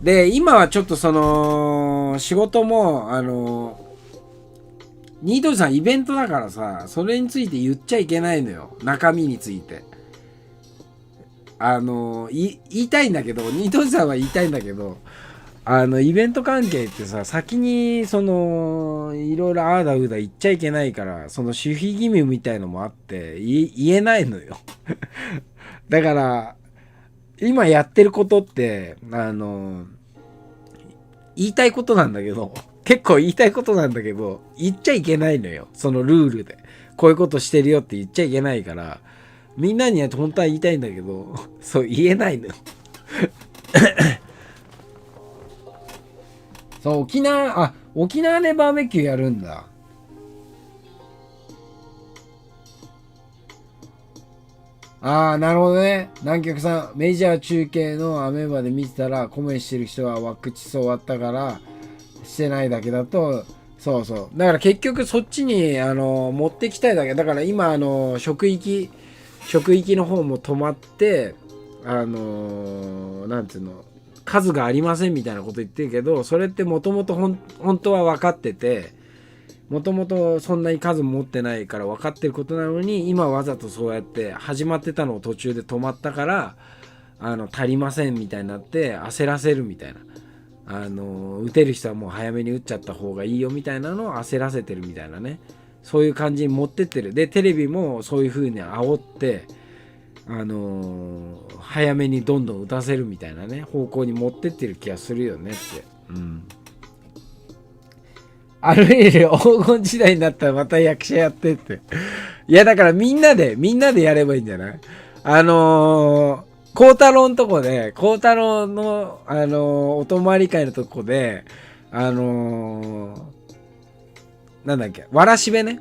で、今はちょっとその、仕事も、ニートおじさんイベントだからさ、それについて言っちゃいけないのよ。中身について。言いたいんだけど、ニートおじさんは言いたいんだけど、イベント関係ってさ、先に、その、いろいろああだうだ言っちゃいけないから、その守秘義務みたいのもあって、言えないのよ。だから、今やってることって、言いたいことなんだけど、結構言いたいことなんだけど、言っちゃいけないのよ。そのルールで。こういうことしてるよって言っちゃいけないから、みんなには本当は言いたいんだけど、そう言えないのよ。そう、沖縄でバーベキューやるんだ。ああ、なるほどね。南極さん、メジャー中継のアメーバで見てたら、コメしてる人はワクチス終わったから、してないだけだと、そうそう。だから結局そっちに、持ってきたいだけ。だから今、職域の方も止まって、なんていうの、数がありませんみたいなこと言ってるけど、それってもともと本当は分かってて、もともとそんなに数持ってないから分かってることなのに、今わざとそうやって始まってたのを途中で止まったから、足りませんみたいになって焦らせるみたいな。打てる人はもう早めに打っちゃった方がいいよみたいなのを焦らせてるみたいなね。そういう感じに持ってってる。で、テレビもそういう風に煽って、早めにどんどん打たせるみたいなね、方向に持ってってる気がするよねって。うん。ある意味黄金時代になったらまた役者やってって。いやだからみんなでやればいいんじゃない？孝太郎のとこで、孝太郎の、お泊まり会のとこで、なんだっけ、わらしべの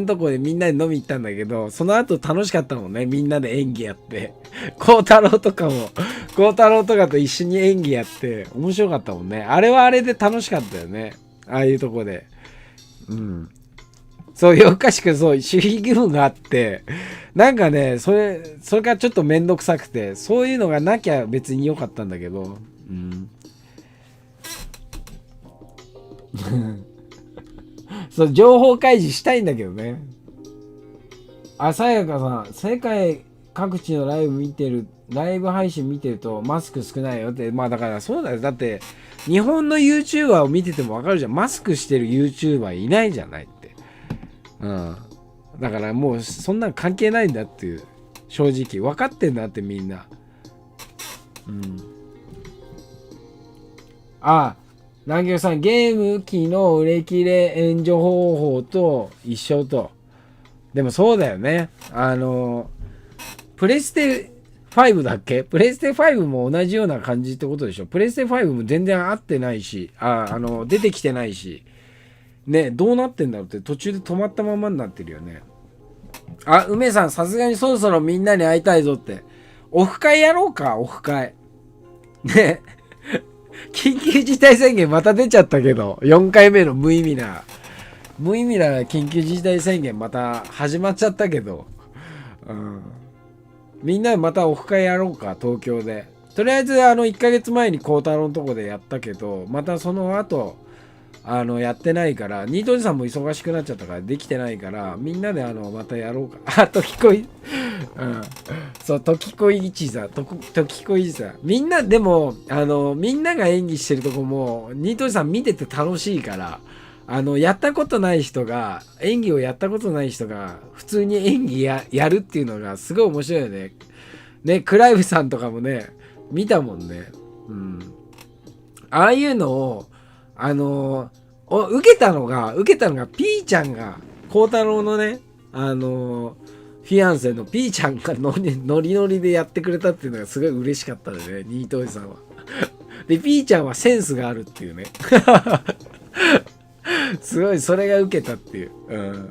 とこでみんなで飲み行ったんだけど、その後楽しかったもんね、みんなで演技やって。孝太郎とかと一緒に演技やって、面白かったもんね。あれはあれで楽しかったよね。ああいうとこで。うん。そう、おかしくそう、守秘義務があって、なんかね、それがちょっとめんどくさくて、そういうのがなきゃ別に良かったんだけど、うん。そう、情報開示したいんだけどね。あ、さやかさん、世界各地のライブ配信見てるとマスク少ないよって、まあだからそうだよ。だって、日本の YouTuber を見ててもわかるじゃん。マスクしてる YouTuber いないじゃないって。うん。だからもうそんなの関係ないんだっていう。正直。分かってんだってみんな。うん。あ、南極さん、ゲーム機の売れ切れ援助方法と一緒と。でもそうだよね。プレステ5だっけ？プレステ5も同じような感じってことでしょ。プレステ5も全然合ってないし、出てきてないし。ね、どうなってんだろうって途中で止まったままになってるよね。あ、梅さん、さすがにそろそろみんなに会いたいぞって。オフ会やろうか、オフ会。ね。緊急事態宣言また出ちゃったけど、4回目の無意味な緊急事態宣言また始まっちゃったけど、うん、みんなでまたオフ会やろうか、東京で。とりあえず1ヶ月前に孝太郎のとこでやったけど、またその後やってないから、ニートおじさんも忙しくなっちゃったからできてないから、みんなでまたやろうか。あ、時恋、うん、そう、時恋一座、時恋一座。みんな、でもみんなが演技してるとこもニートおじさん見てて楽しいから、やったことない人が、演技をやったことない人が普通に演技やるっていうのがすごい面白いよね。ね、クライブさんとかもね、見たもんね。うん。ああいうのを受けたのが、ピーちゃんが、孝太郎のね、フィアンセのピーちゃんがノリノリでやってくれたっていうのがすごい嬉しかったですね、ニートおじさんは。で、ピーちゃんはセンスがあるっていうね。すごい、それが受けたっていう。うん。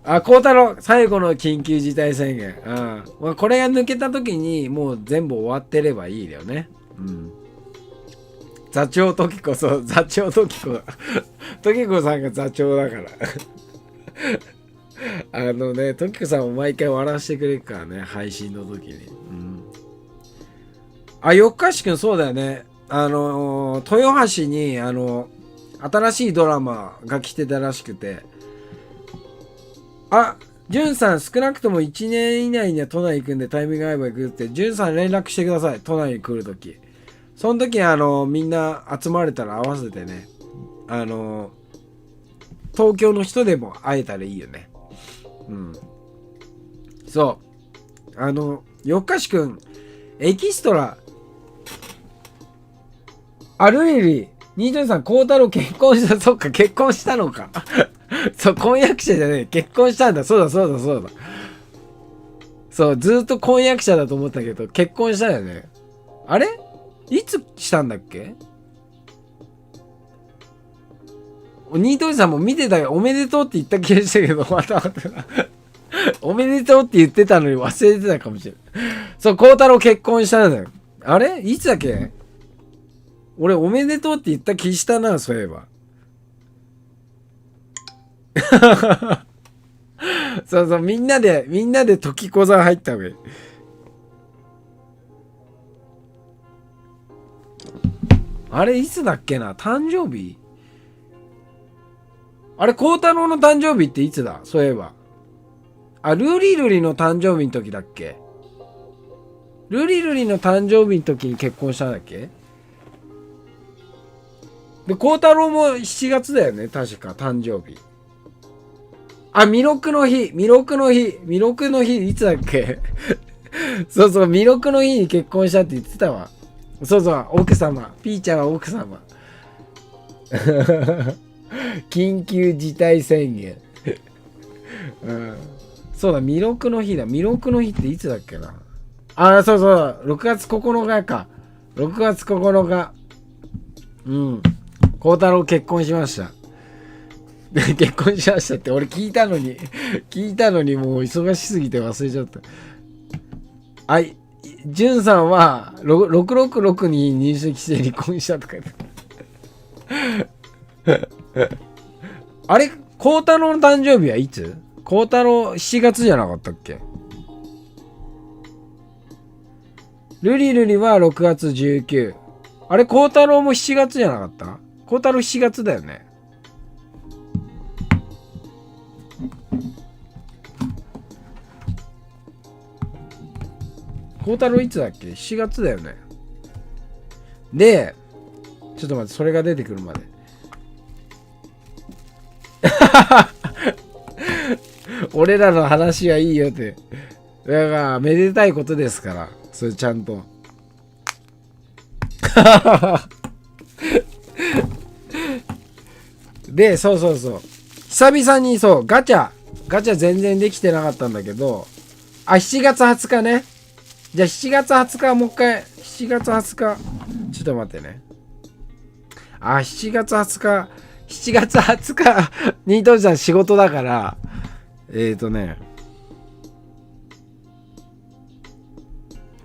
あ、孝太郎、最後の緊急事態宣言。うん。まあ、これが抜けた時に、もう全部終わってればいいだよね。うん。座長時子、そう、座長時子。時子さんが座長だから。時子さんも毎回笑わせてくれるからね、配信の時に。うん。あ、よっかしくん、そうだよね。豊橋に、新しいドラマが来てたらしくて。あ、じゅんさん、少なくとも1年以内には都内行くんでタイミング合えば行くって、じゅんさん連絡してください。都内に来るとき。その時みんな集まれたら合わせてね、東京の人でも会えたらいいよね。うん。そう。よっかしくん、エキストラ、あるいり、ニートンさん、孝太郎結婚した、そっか、結婚したのか。そう、婚約者じゃねえ、結婚したんだ。そうだ。そう、ずっと婚約者だと思ったけど、結婚したよね。あれいつしたんだっけ？ニートおじさんも見てたよ。おめでとうって言った気がしたけど、また。おめでとうって言ってたのに忘れてたかもしれない。そう、孝太郎結婚したんだよ。あれいつだっけ？俺、おめでとうって言った気したな、そういえば。そう、みんなで時子座入ったわけ。あれいつだっけな、誕生日？あれ孝太郎の誕生日っていつだ、そういえば。あ、ルリルリの誕生日の時だっけ？ルリルリの誕生日の時に結婚したんだっけ？で、孝太郎も7月だよね、確か誕生日。あ、弥勒の日いつだっけ？そう、弥勒の日に結婚したって言ってたわ。そう、奥様。ピーちゃんは奥様。緊急事態宣言。うん、そうだ、弥勒の日だ。弥勒の日っていつだっけな。あ、そう、6月9日か。6月9日。うん。孝太郎結婚しました。結婚しましたって俺聞いたのにもう忙しすぎて忘れちゃった。はい。じゅんさんは666に入籍して離婚したとか言って。あれ孝太郎の誕生日はいつ？孝太郎7月じゃなかったっけ？ルリは6月19。あれ孝太郎も7月じゃなかった？孝太郎7月だよね。孝太郎いつだっけ？ 7 月だよね。で、ちょっと待って、それが出てくるまで。俺らの話はいいよって。だから、めでたいことですから、それちゃんと。で、そうそうそう。久々にそう、ガチャ全然できてなかったんだけど、7月20日ね。じゃあ7月20日もう一回、7月20日、ちょっと待ってね。7月20日、7月20日、ニートリさん仕事だから、ち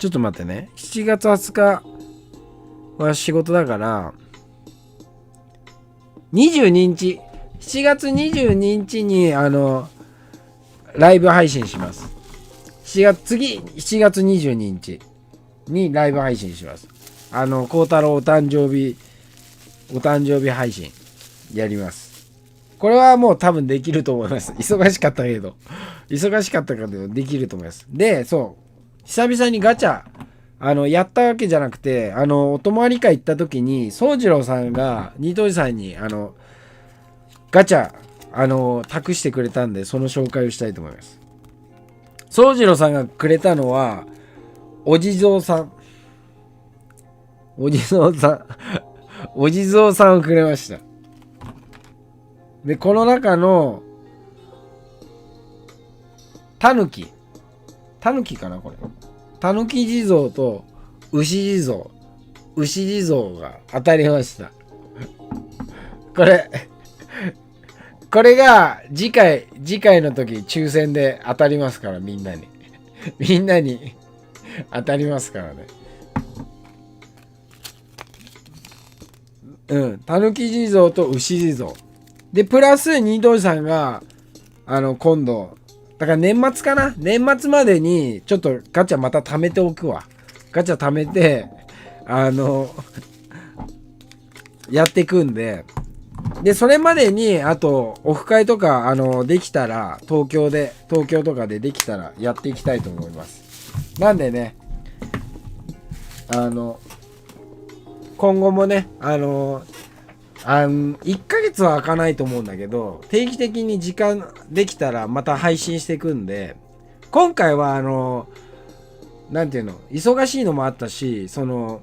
ょっと待ってね。7月20日は仕事だから、22日、7月22日に、ライブ配信します。7月22日にライブ配信します。孝太郎お誕生日配信やります。これはもう多分できると思います。忙しかったけどできると思います。で、そう、久々にガチャ、やったわけじゃなくて、お泊まり会行った時に、宗次郎さんが、ニートリさんに、ガチャ、託してくれたんで、その紹介をしたいと思います。宗次郎さんがくれたのは、お地蔵さんをくれました。で、この中の、タヌキかなこれ。タヌキ地蔵と牛地蔵が当たりました。これが次回の時抽選で当たりますから、みんなに当たりますからね。タヌキ地蔵と牛地蔵で、プラスニートリさんが今度だから年末かな、年末までにちょっとガチャまた貯めておくわ。ガチャ貯めてやっていくんで、それまでにあとオフ会とかできたら東京とかでできたらやっていきたいと思います。なんでね、今後もね1ヶ月は開かないと思うんだけど、定期的に時間できたらまた配信していくんで、今回はなんていうの、忙しいのもあったし、その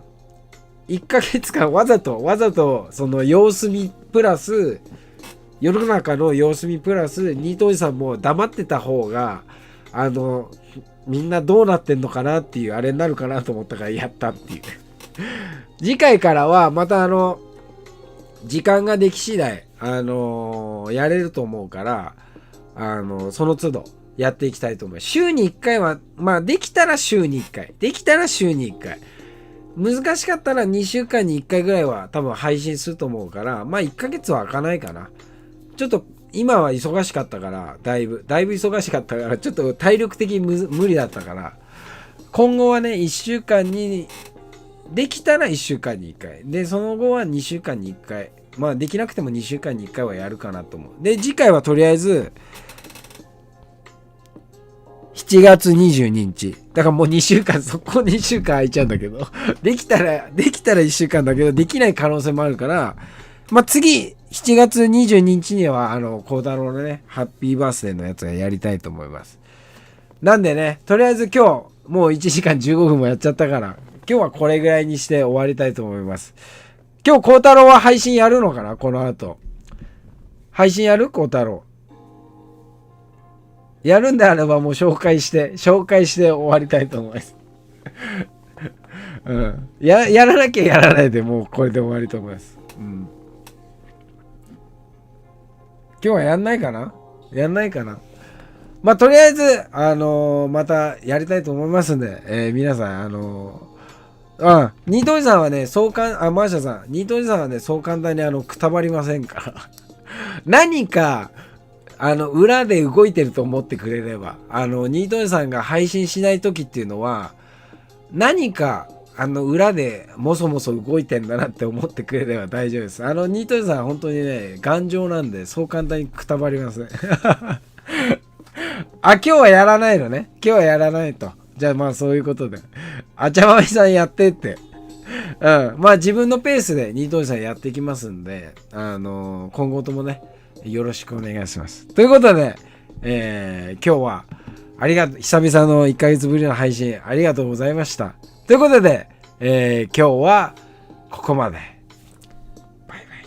1ヶ月間わざとその様子見プラス、世の中の様子見プラス、ニートおじさんも黙ってた方がみんなどうなってんのかなっていうあれになるかなと思ったからやったっていう次回からはまた時間ができ次第やれると思うから、その都度やっていきたいと思います。週に1回はできたら週に1回、難しかったら2週間に1回ぐらいは多分配信すると思うから、1ヶ月は開かないかな。ちょっと今は忙しかったから、だいぶ忙しかったから、ちょっと体力的に無理だったから、今後はね、1週間にできたら1週間に1回で、その後は2週間に1回、できなくても2週間に1回はやるかなと思う。で、次回はとりあえず7月22日だからもう2週間、そこ2週間空いちゃうんだけどできたら1週間だけど、できない可能性もあるから、次7月22日には孝太郎のね、ハッピーバースデーのやつがやりたいと思います。なんでね、とりあえず今日もう1時間15分もやっちゃったから、今日はこれぐらいにして終わりたいと思います。今日孝太郎は配信やるのかな、この後。配信やる？孝太郎。やるんであればもう紹介して終わりたいと思います。やらなきゃやらないでもうこれで終わりと思います。今日はやんないかな。とりあえずまたやりたいと思いますんで、皆さんニートおじさんはね、マーシャさん、ニートおじさんはね、そう簡単にくたばりませんから何か裏で動いてると思ってくれれば、ニートおじさんが配信しない時っていうのは、何か裏でもそもそ動いてんだなって思ってくれれば大丈夫です。ニートおじさんは本当にね、頑丈なんで、そう簡単にくたばりません今日はやらないのね。今日はやらないと。じゃあそういうことで。あちゃまみさんやってって。自分のペースでニートおじさんやっていきますんで、今後ともね、よろしくお願いします。ということで、今日は久々の1ヶ月ぶりの配信ありがとうございました。ということで、今日はここまで。バイバイ。